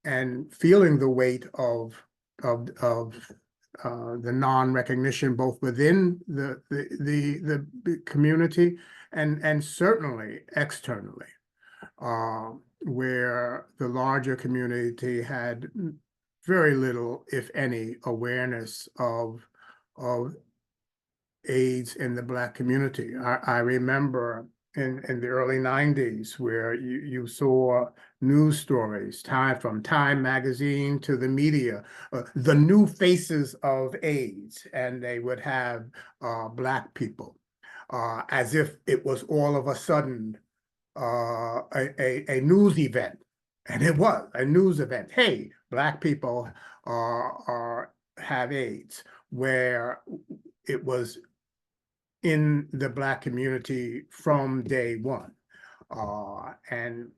and feeling the weight of the non-recognition both within the community and certainly externally, where the larger community had very little, if any, awareness of AIDS in the Black community. I remember in the early 90s where you saw news stories, from Time magazine to the media, the new faces of AIDS, and they would have Black people, as if it was all of a sudden a news event. And it was a news event. Hey, Black people have AIDS, where it was in the Black community from day one. And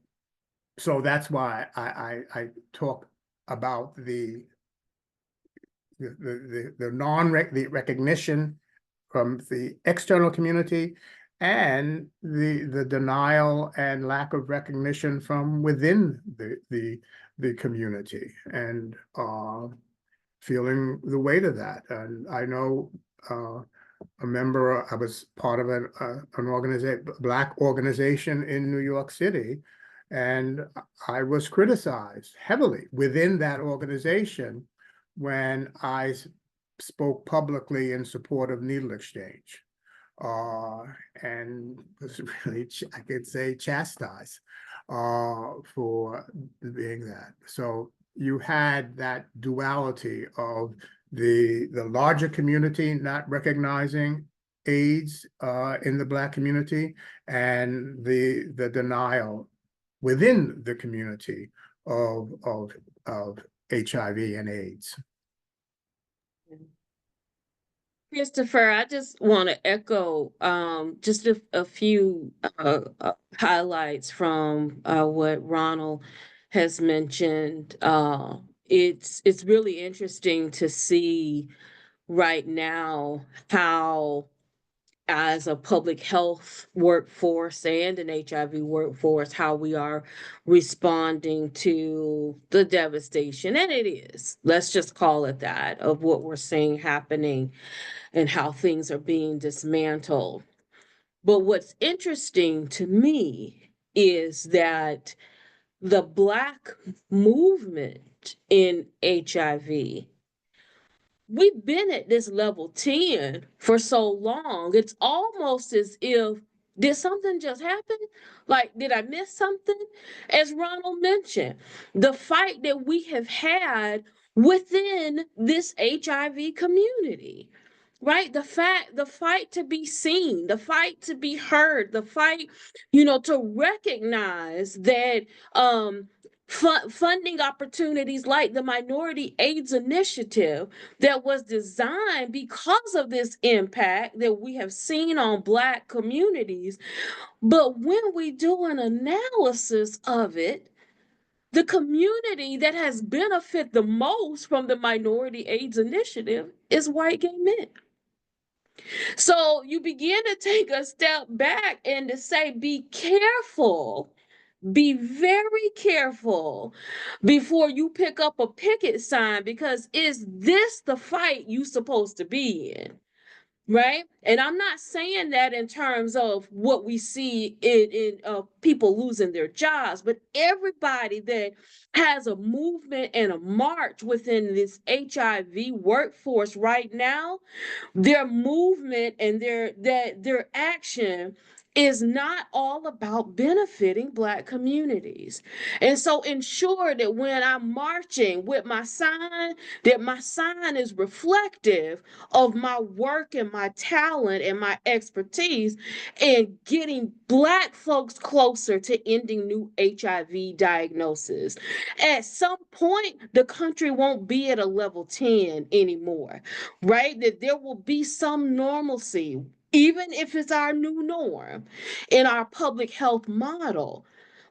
so that's why I talk about the recognition from the external community and the denial and lack of recognition from within the community, and feeling the weight of that. And I know a member, I was part of an Black organization in New York City, and I was criticized heavily within that organization when I spoke publicly in support of needle exchange, and was really, I could say, chastised for being that. So you had that duality of the larger community not recognizing AIDS in the Black community, and the denial within the community of HIV and AIDS. Christopher, I just want to echo just a few highlights from what Ronald has mentioned. It's really interesting to see right now how, as a public health workforce and an HIV workforce, how we are responding to the devastation, and it is, let's just call it that, of what we're seeing happening and how things are being dismantled. But what's interesting to me is that the Black movement in HIV, we've been at this level 10 for so long. It's almost as if, did something just happen? Like, did I miss something? As Ronald mentioned, the fight that we have had within this HIV community, right? The fight to be seen, the fight to be heard, the fight, to recognize that funding opportunities like the Minority AIDS Initiative that was designed because of this impact that we have seen on Black communities. But when we do an analysis of it, the community that has benefited the most from the Minority AIDS Initiative is white gay men. So you begin to take a step back and to say, be careful, be very careful before you pick up a picket sign, because is this the fight you supposed to be in? Right? And I'm not saying that in terms of what we see in people losing their jobs, but everybody that has a movement and a march within this HIV workforce right now, their movement and their action is not all about benefiting Black communities. And so ensure that when I'm marching with my sign, that my sign is reflective of my work and my talent and my expertise in getting Black folks closer to ending new HIV diagnosis. At some point, the country won't be at a level 10 anymore, right? That there will be some normalcy, even if it's our new norm in our public health model.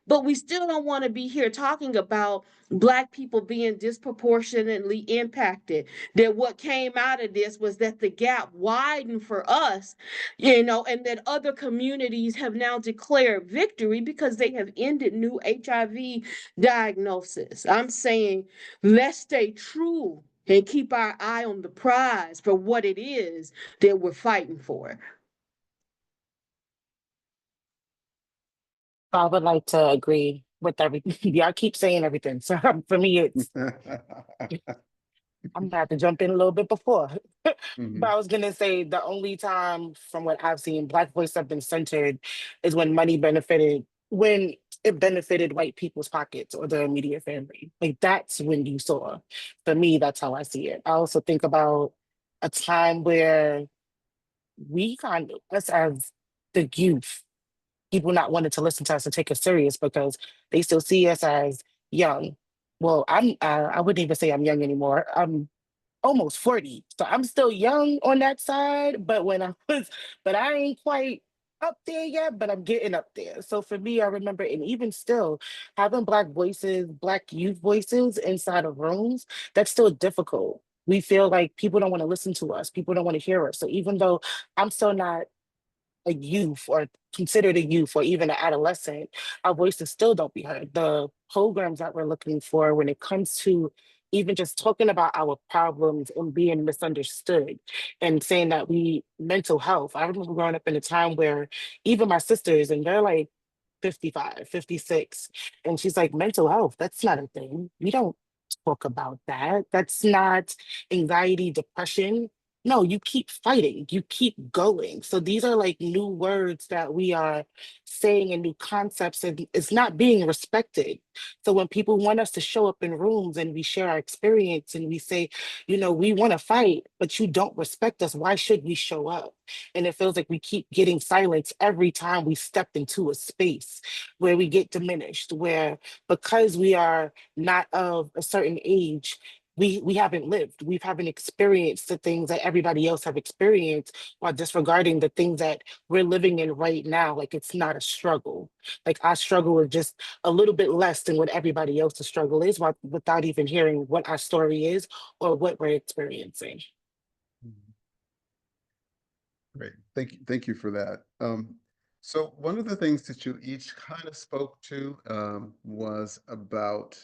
but we still don't want to be here talking about Black people being disproportionately impacted. That what came out of this was that the gap widened for us, and that other communities have now declared victory because they have ended new HIV diagnosis. I'm saying let's stay true and keep our eye on the prize for what it is that we're fighting for. I would like to agree with everything. Y'all keep saying everything. So for me, it's I'm gonna have to jump in a little bit before. But I was gonna say the only time from what I've seen Black voices have been centered is when it benefited white people's pockets or their immediate family. Like that's when you saw. For me, that's how I see it. I also think about a time where we kind of us as the youth, people not wanting to listen to us and take us serious because they still see us as young. Well, I wouldn't even say I'm young anymore. I'm almost 40. So I'm still young on that side, but but I ain't quite up there yet, but I'm getting up there. So for me, I remember, and even still, having Black voices, Black youth voices inside of rooms, that's still difficult. We feel like people don't want to listen to us, people don't want to hear us. So even though I'm still not a youth or considered a youth or even an adolescent, our voices still don't be heard. The programs that we're looking for when it comes to even just talking about our problems and being misunderstood and saying that we mental health. I remember growing up in a time where even my sisters, and they're like 55, 56, and she's like, mental health, that's not a thing. We don't talk about that. That's not anxiety, depression. No, you keep fighting, you keep going. So these are like new words that we are saying and new concepts, and it's not being respected. So when people want us to show up in rooms and we share our experience and we say, we want to fight, but you don't respect us, why should we show up? And it feels like we keep getting silenced every time we step into a space where we get diminished, where because we are not of a certain age, we haven't lived, we haven't experienced the things that everybody else have experienced, while disregarding the things that we're living in right now. Like it's not a struggle. Like our struggle is just a little bit less than what everybody else's struggle is, without even hearing what our story is or what we're experiencing. Great. Thank you for that. So one of the things that you each kind of spoke to was about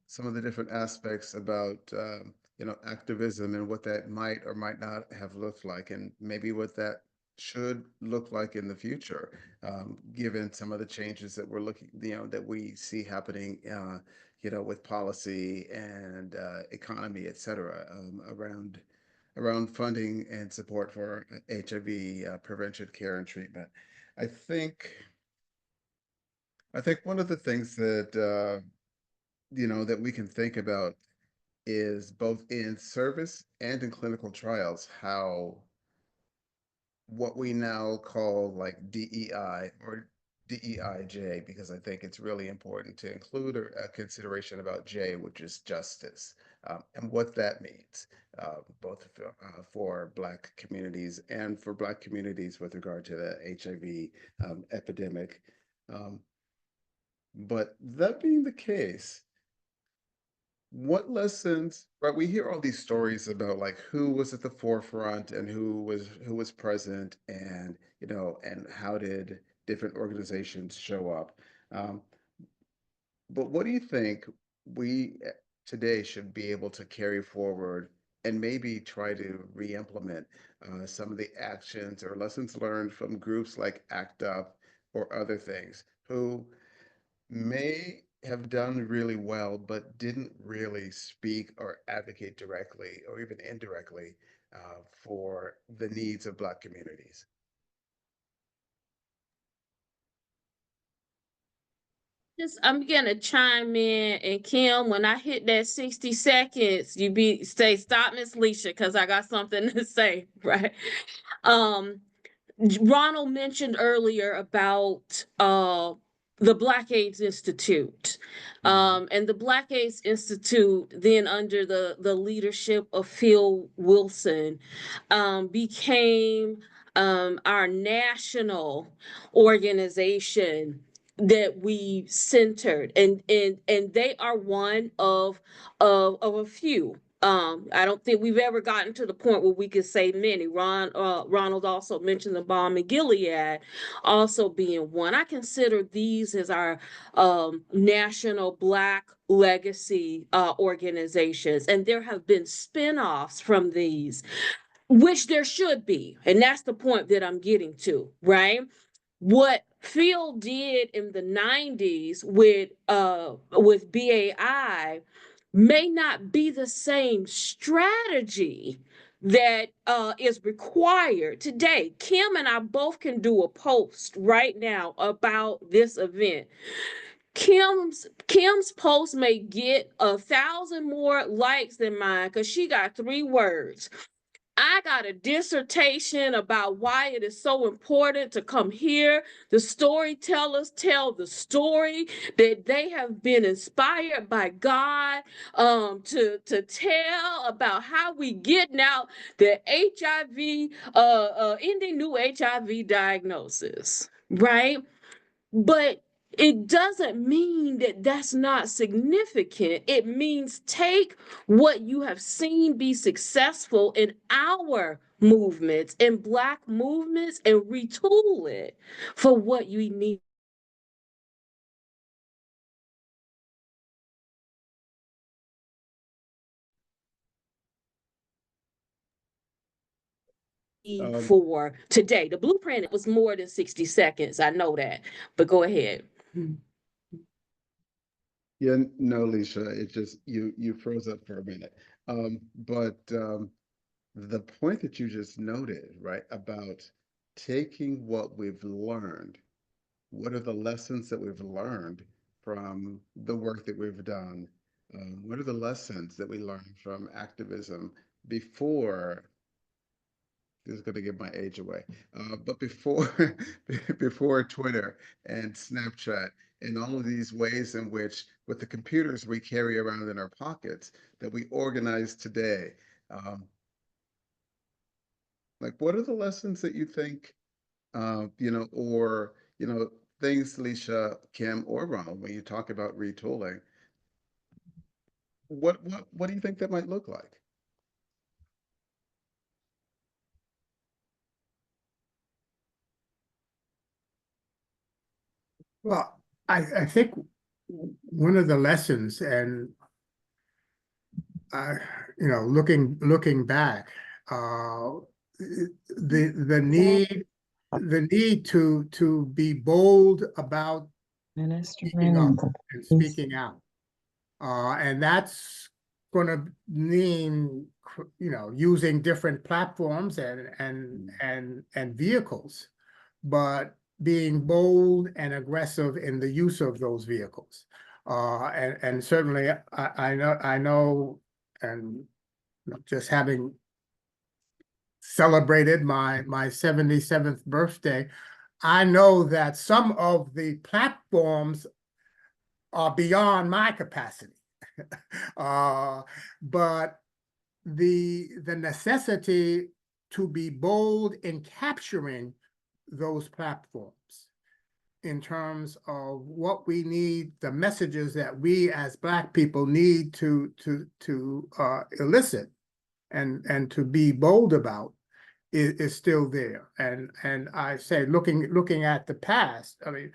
some of the different aspects about activism and what that might or might not have looked like, and maybe what that should look like in the future, given some of the changes that we're looking, that we see happening, with policy and economy, et cetera, around funding and support for HIV prevention, care, and treatment. I think one of the things that that we can think about is both in service and in clinical trials, how what we now call like DEI or DEIJ, because I think it's really important to include a consideration about J, which is justice, and what that means, both for Black communities and for Black communities with regard to the HIV epidemic. But that being the case, what lessons, right? We hear all these stories about like who was at the forefront and who was present, and and how did different organizations show up. Um, but what do you think we today should be able to carry forward and maybe try to re-implement some of the actions or lessons learned from groups like ACT UP or other things, who may have done really well, but didn't really speak or advocate directly or even indirectly for the needs of Black communities? I'm gonna chime in, and Kim, when I hit that 60 seconds, say stop, Miss Leisha, because I got something to say, right? Um, Ronald mentioned earlier about the Black AIDS Institute. And the Black AIDS Institute, then under the leadership of Phil Wilson, became our national organization that we centered, and they are one of a few. I don't think we've ever gotten to the point where we could say many. Ronald also mentioned the Balm in Gilead also being one. I consider these as our national Black legacy organizations, and there have been spin-offs from these, which there should be, and that's the point that I'm getting to, right? What Phil did in the 90s with BAI may not be the same strategy that is required today. Kim and I both can do a post right now about this event. Kim's post may get 1,000 more likes than mine because she got 3 words. I got a dissertation about why it is so important to come here. The storytellers tell the story that they have been inspired by God to tell about how we get now the HIV, ending new HIV diagnosis, right? But it doesn't mean that that's not significant. It means take what you have seen be successful in our movements, in Black movements, and retool it for what you need for today. The blueprint was more than 60 seconds. I know that, but go ahead. Yeah, no, Alicia, it just you froze up for a minute. The point that you just noted, right, about taking what we've learned, what are the lessons that we've learned from the work that we've done? What are the lessons that we learned from activism before? This is going to give my age away. But before before Twitter and Snapchat and all of these ways in which, with the computers we carry around in our pockets, that we organize today, like what are the lessons that you think, or things, Leisha, Kim, or Ronald, when you talk about retooling, what do you think that might look like? Well, I think one of the lessons, and looking back, the need to be bold about speaking up and speaking out, and that's going to mean using different platforms and vehicles, but being bold and aggressive in the use of those vehicles. And certainly I know, and just having celebrated my 77th birthday, I know that some of the platforms are beyond my capacity. But the necessity to be bold in capturing those platforms in terms of what we need, the messages that we as Black people need to elicit and to be bold about is still there. And I say, looking at the past, I mean,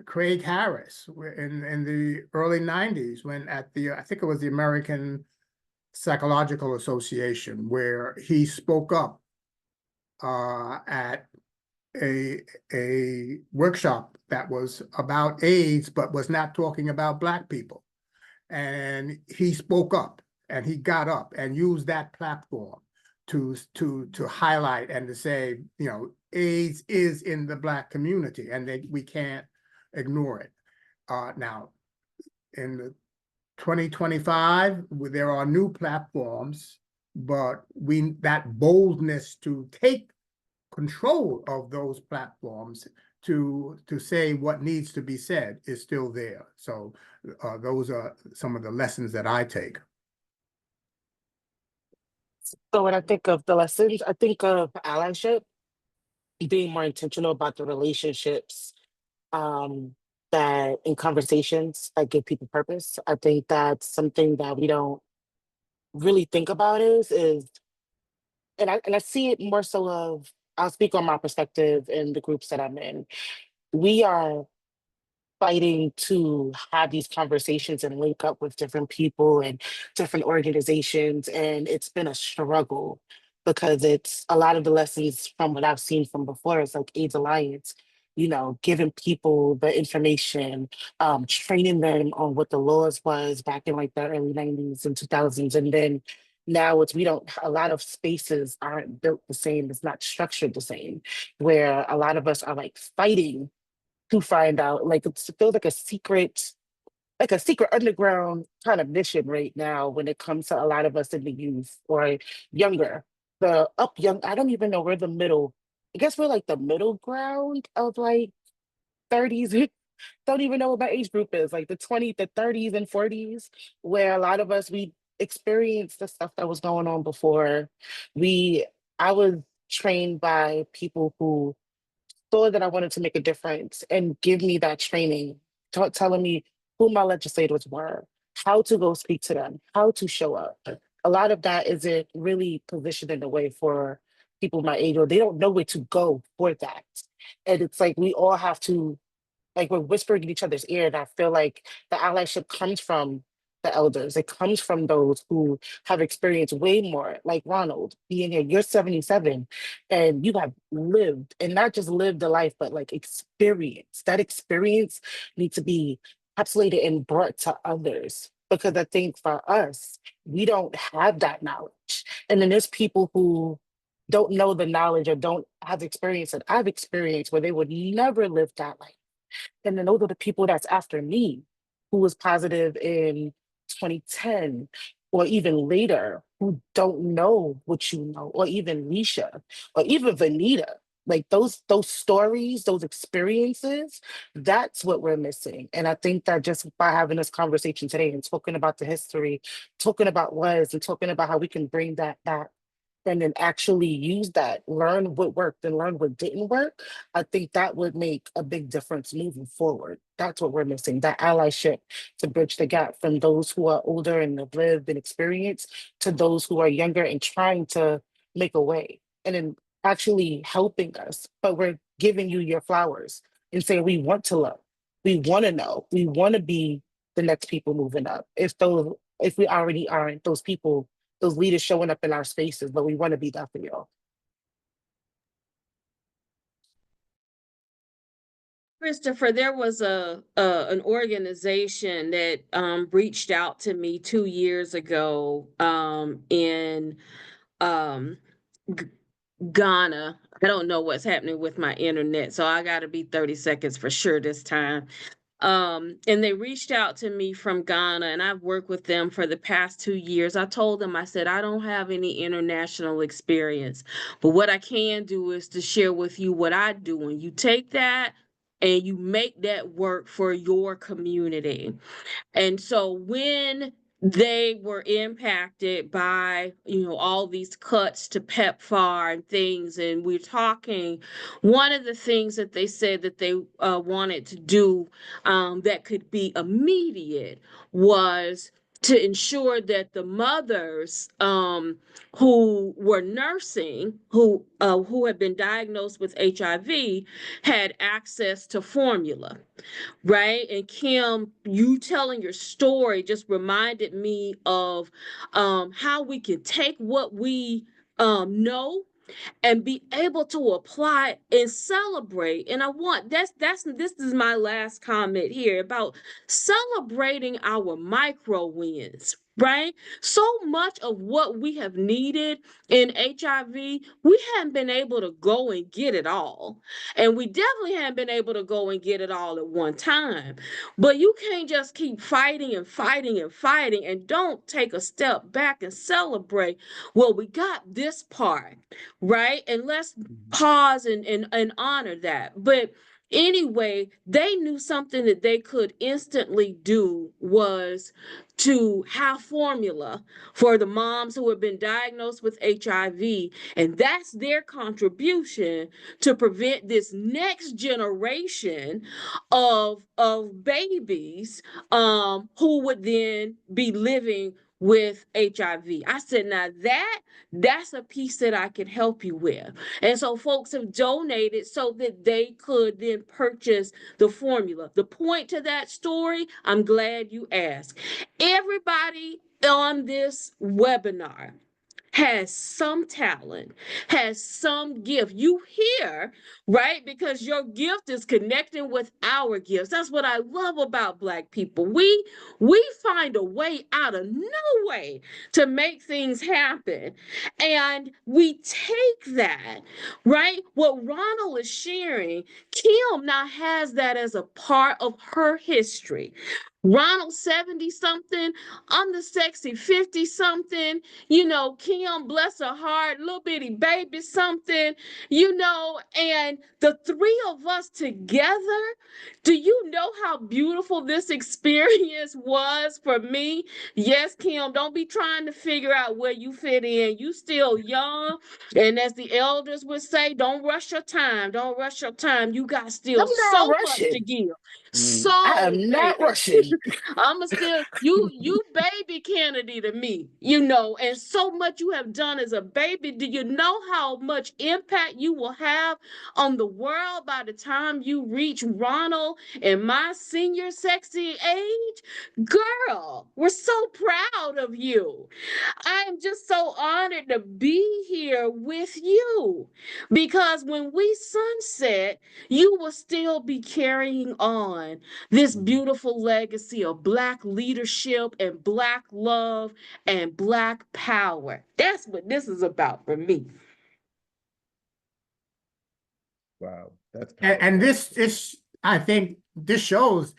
Craig Harris in the early 90s, when I think it was the American Psychological Association, where he spoke up at a workshop that was about AIDS, but was not talking about Black people. And he spoke up and he got up and used that platform to highlight and to say, AIDS is in the Black community and we can't ignore it. Now, in the 2025, there are new platforms, but that boldness to take control of those platforms to say what needs to be said is still there. So those are some of the lessons that I take. So when I think of the lessons, I think of allyship, being more intentional about the relationships that in conversations that give people purpose. I think that's something that we don't really think about is and I see it more so of I'll speak on my perspective in the groups that I'm in. We are fighting to have these conversations and link up with different people and different organizations. And it's been a struggle because it's a lot of the lessons from what I've seen from before. It's like AIDS Alliance, giving people the information, training them on what the laws was back in like the early 90s and 2000s. And then now we don't, a lot of spaces aren't built the same. It's not structured the same, where a lot of us are like fighting to find out. Like it feels like a secret underground kind of mission right now when it comes to a lot of us in the youth or younger. The up young, I don't even know, we're the middle. I guess we're like the middle ground of like 30s. Don't even know what my age group is, like the 20s, the 30s and 40s, where a lot of us we experienced the stuff that was going on before. We I was trained by people who saw that I wanted to make a difference and give me that training, telling me who my legislators were, how to go speak to them, how to show up. A lot of that isn't really positioned in a way for people my age, or they don't know where to go for that. And it's like we all have to, like we're whispering in each other's ear. And I feel like the allyship comes from the elders. It comes from those who have experienced way more, like Ronald, being here. You're 77 and you have lived, and not just lived a life, but like experience. That experience needs to be encapsulated and brought to others. Because I think for us, we don't have that knowledge. And then there's people who don't know the knowledge or don't have experience that I've experienced where they would never live that life. And then those are the people that's after me, who was positive in 2010 or even later, who don't know what you know, or even Nisha, or even Vanita. Like those stories, those experiences, that's what we're missing. And I think that just by having this conversation today and talking about the history, talking about was and talking about how we can bring that back and then actually use that, learn what worked and learn what didn't work, I think that would make a big difference moving forward. That's what we're missing, that allyship to bridge the gap from those who are older and have lived and experienced to those who are younger and trying to make a way and then actually helping us. But we're giving you your flowers and saying we want to love, we want to know, we want to be the next people moving up. If we already aren't those people, those leaders showing up in our spaces, but we want to be that for y'all. Christopher, there was an organization that reached out to me 2 years ago in um, G- Ghana. I don't know what's happening with my internet, so I got to be 30 seconds for sure this time. And they reached out to me from Ghana, and I've worked with them for the past 2 years. I told them, I said, I don't have any international experience, but what I can do is to share with you what I do. And you take that and you make that work for your community. And so when they were impacted by, all these cuts to PEPFAR and things, and we're talking, one of the things that they said that they wanted to do that could be immediate was to ensure that the mothers who were nursing, who had been diagnosed with HIV, had access to formula. Right. And Kim, you telling your story just reminded me of how we can take what we know and be able to apply and celebrate. And I want this is my last comment here about celebrating our micro wins. Right? So much of what we have needed in HIV, we haven't been able to go and get it all. And we definitely haven't been able to go and get it all at one time. But you can't just keep fighting and fighting and fighting and don't take a step back and celebrate. Well, we got this part, right? And let's pause and honor that. But Anyway, they knew something that they could instantly do was to have formula for the moms who have been diagnosed with HIV. And that's their contribution to prevent this next generation of babies who would then be living with HIV. I said, now that's a piece that I can help you with. And so folks have donated so that they could then purchase the formula. The point to that story, I'm glad you asked. Everybody on this webinar has some talent, has some gift. You hear, right? Because your gift is connecting with our gifts. That's what I love about Black people. We find a way out of no way to make things happen. And we take that, right? What Ronald is sharing, Kim now has that as a part of her history. Ronald 70 something, I'm the sexy 50 something, Kim, bless her heart, little bitty baby something, and the three of us together, do you know how beautiful this experience was for me? Yes, Kim, don't be trying to figure out where you fit in. You still young, and as the elders would say, don't rush your time. Don't rush your time. You got still I'm not so much to rushing. give. Mm. I So, am not baby. rushing. I'ma still you baby Kennedy to me, and so much you have done as a baby. Do you know how much impact you will have on the world by the time you reach Ronald and my senior sexy age? Girl, we're so proud of you. I am just so honored to be here with you because when we sunset, you will still be carrying on this beautiful legacy of Black leadership and Black love and Black power. That's what this is about for me. Wow, that's And powerful. this, I think this shows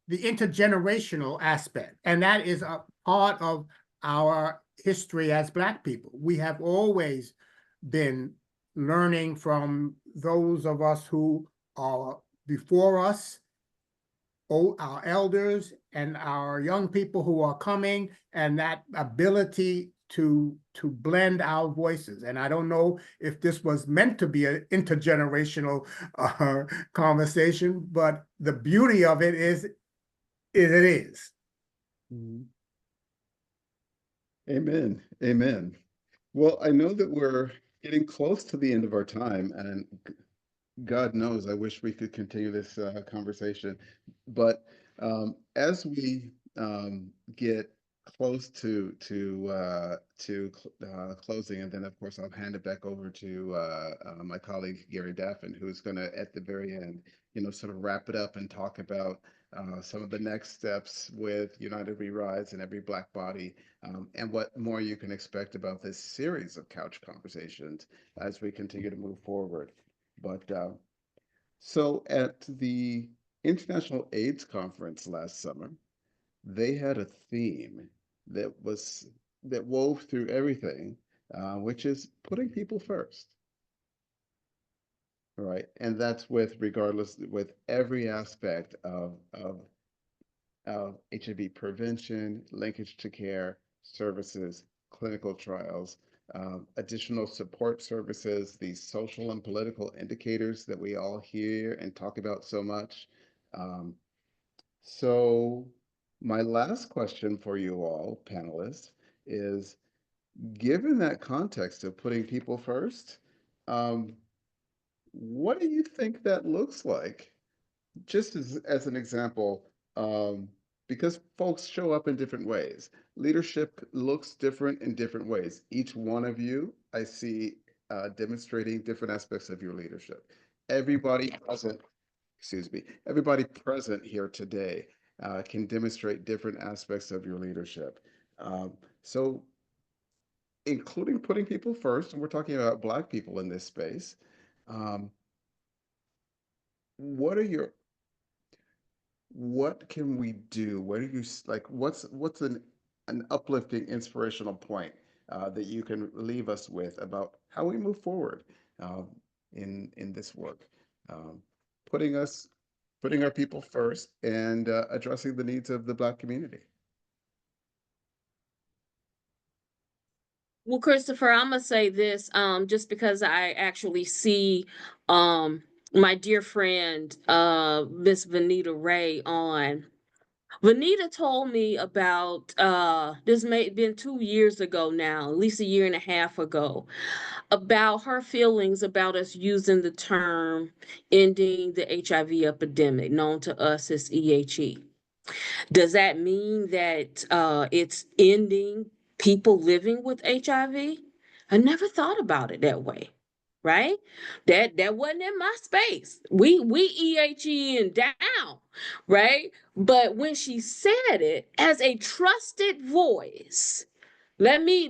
the intergenerational aspect, and that is a part of our history as Black people. We have always been learning from those of us who are before us, our elders and our young people who are coming, and that ability to blend our voices. And I don't know if this was meant to be an intergenerational conversation, but the beauty of it is it is. Mhm. Amen. Amen. Well, I know that we're getting close to the end of our time, and God knows, I wish we could continue this conversation. But as we get close to closing, and then of course I'll hand it back over to my colleague Gary Daffin, who's going to at the very end, sort of wrap it up and talk about some of the next steps with United We Rise and Every Black Body, and what more you can expect about this series of couch conversations as we continue to move forward. But so at the International AIDS Conference last summer, they had a theme that wove through everything, which is putting people first, right? And that's with every aspect of HIV prevention, linkage to care, services, clinical trials, additional support services, these social and political indicators that we all hear and talk about so much. Um, so my last question for you all, panelists, is given that context of putting people first, um, what do you think that looks like? Just as an example, because folks show up in different ways. Leadership looks different in different ways. Each one of you, I see demonstrating different aspects of your leadership. Everybody present, excuse me, everybody present here today can demonstrate different aspects of your leadership. So including putting people first, and we're talking about Black people in this space, um, what are your what can we do? What do you like? What's an uplifting, inspirational point that you can leave us with about how we move forward um, in this work? Um, putting our people first and addressing the needs of the Black community. Well, Christopher, I'm gonna say this, just because I actually see my dear friend Miss Vanita Ray on. Vanita told me about this may have been 2 years ago now, at least a year and a half ago, about her feelings about us using the term ending the HIV epidemic, known to us as EHE. Does that mean that it's ending people living with HIV? I never thought about it that way, right? That wasn't in my space. We EHE and down, right? But when she said it as a trusted voice, let me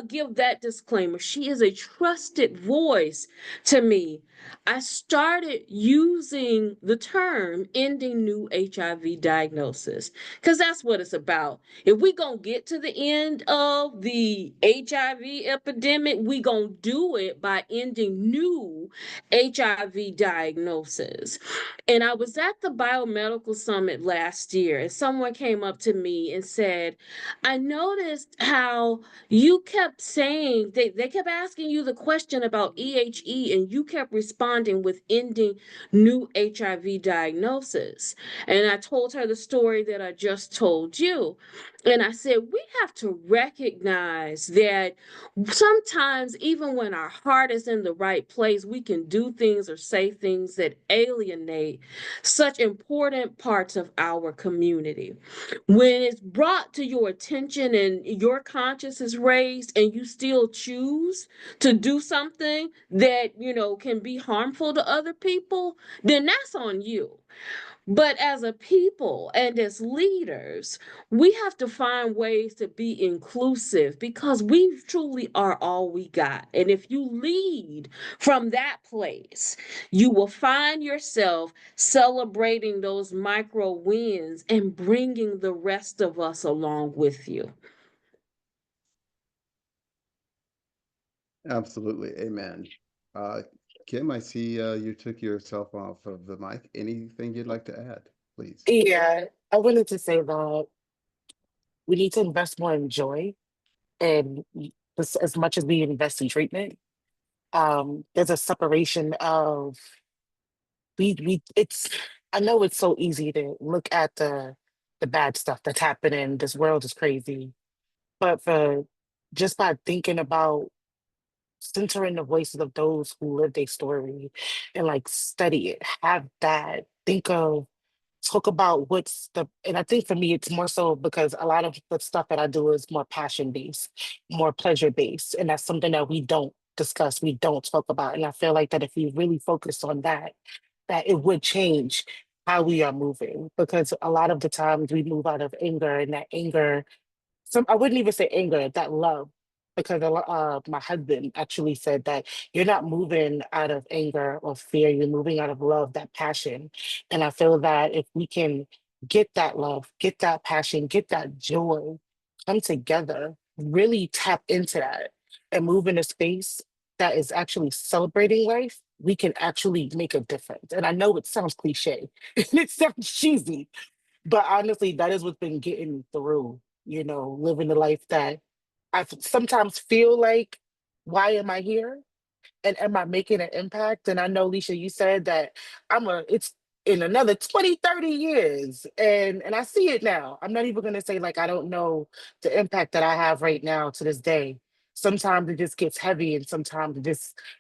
give that disclaimer. She is a trusted voice to me. I started using the term ending new HIV diagnosis because that's what it's about. If we gonna get to the end of the HIV epidemic, we gonna do it by ending new HIV diagnosis. And I was at the biomedical summit last year, and someone came up to me and said, I noticed how you kept saying they kept asking you the question about EHE, and you kept responding with ending new HIV diagnosis. And I told her the story that I just told you. And I said, we have to recognize that sometimes, even when our heart is in the right place, we can do things or say things that alienate such important parts of our community. When it's brought to your attention and your conscience is raised and you still choose to do something that, can be harmful to other people, then that's on you. But as a people and as leaders, we have to find ways to be inclusive because we truly are all we got. And if you lead from that place, you will find yourself celebrating those micro wins and bringing the rest of us along with you. Absolutely. Amen. Uh, Kim, I see you took yourself off of the mic. Anything you'd like to add, please? Yeah, I wanted to say that we need to invest more in joy and as much as we invest in treatment. There's a separation of we it's I know it's so easy to look at the bad stuff that's happening. This world is crazy. But for just by thinking about centering the voices of those who lived a story and like study it, have that, think of talk about what's the and I think for me it's more so because a lot of the stuff that I do is more passion based, more pleasure based. And that's something that we don't discuss, we don't talk about. And I feel like that if we really focus on that, that it would change how we are moving. Because a lot of the times we move out of anger, and that anger, some I wouldn't even say anger, that love, because my husband actually said that you're not moving out of anger or fear, you're moving out of love, that passion. And I feel that if we can get that love, get that passion, get that joy, come together, really tap into that and move in a space that is actually celebrating life, we can actually make a difference. And I know it sounds cliche and it sounds cheesy, but honestly, that is what's been getting me through, living the life that sometimes feel like, why am I here? And am I making an impact? And I know, Leisha, you said that it's in another 20, 30 years. And I see it now. I'm not even gonna say like I don't know the impact that I have right now to this day. Sometimes it just gets heavy and sometimes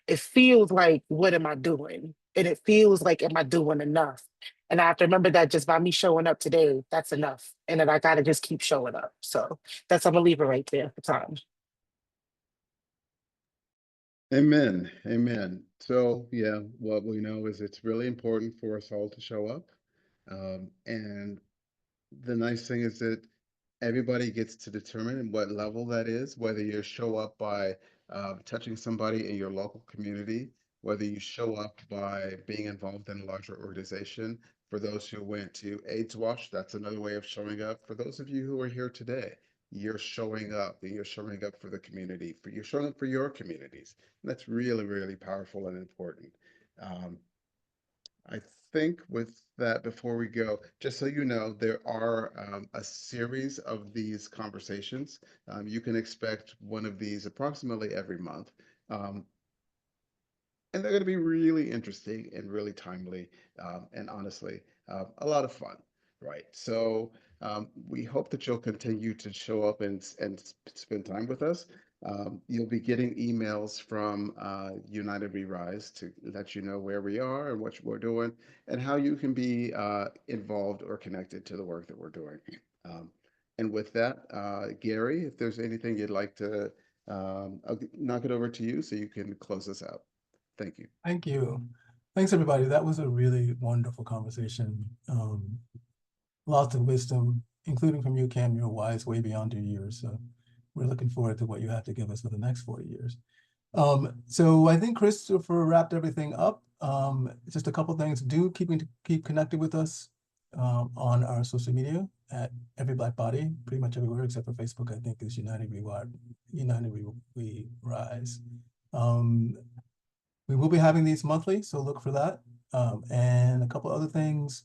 it feels like, what am I doing? And it feels like, am I doing enough? And I have to remember that just by me showing up today, that's enough. And then I gotta just keep showing up. So I'm gonna leave it right there for time. Amen. Amen. So, yeah, what we know is it's really important for us all to show up. And the nice thing is that everybody gets to determine what level that is, whether you show up by touching somebody in your local community, whether you show up by being involved in a larger organization. For those who went to AIDS Watch, that's another way of showing up. For those of you who are here today, you're showing up and you're showing up for the community, you're showing up for your communities. And that's really, really powerful and important. Um, I think with that, before we go, just so you know, there are a series of these conversations. You can expect one of these approximately every month. Um, and they're going to be really interesting and really timely, and honestly, a lot of fun, right? So we hope that you'll continue to show up and spend time with us. You'll be getting emails from United We Rise to let you know where we are and what we're doing and how you can be involved or connected to the work that we're doing. Um, and with that, Gary, if there's anything you'd like to, I'll knock it over to you so you can close us out. Thank you. Thank you. Thanks, everybody. That was a really wonderful conversation. Lots of wisdom, including from you, Cam. You're wise way beyond your years. So we're looking forward to what you have to give us for the next 40 years. So I think Christopher wrapped everything up. Just a couple things. Do keep connected with us on our social media at Every Black Body, pretty much everywhere except for Facebook. I think is United We Rise. We will be having these monthly, so look for that. And a couple other things.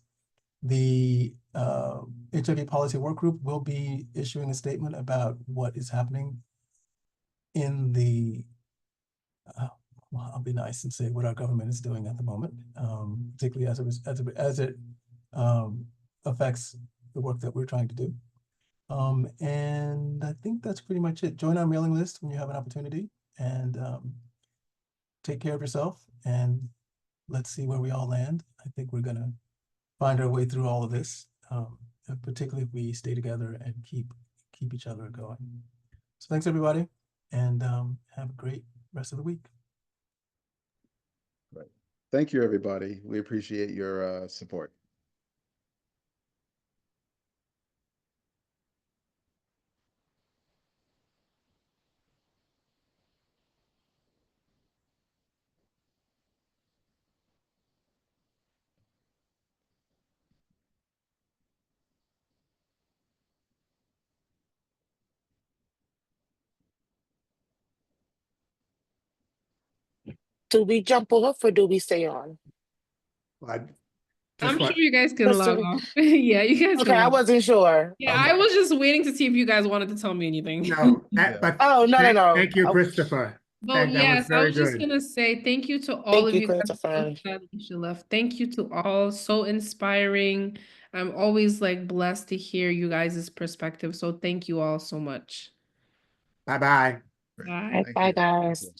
The HIV policy work group will be issuing a statement about what is happening in the, well, I'll be nice and say what our government is doing at the moment, particularly as it affects the work that we're trying to do. And I think that's pretty much it. Join our mailing list when you have an opportunity, and take care of yourself, and let's see where we all land. I think we're gonna find our way through all of this, particularly if we stay together and keep each other going. So thanks, everybody, and have a great rest of the week. Right. Thank you, everybody. We appreciate your support. Do we jump off or do we stay on? I I'm just sure want, you guys can log Krista- off. Yeah, you guys Okay, can I log off. wasn't sure. Yeah, Okay. I was just waiting to see if you guys wanted to tell me anything. no, Yeah. but Oh, no. thank you, Oh, Christopher. Well, That was yes, I very was just good. gonna say thank you to all thank of you, you guys. Christopher. That Alicia left. Thank you to all. So inspiring. I'm always like blessed to hear you guys' perspective. So thank you all so much. Bye-bye. Great. Bye. Thank Bye, you. Thank guys. you.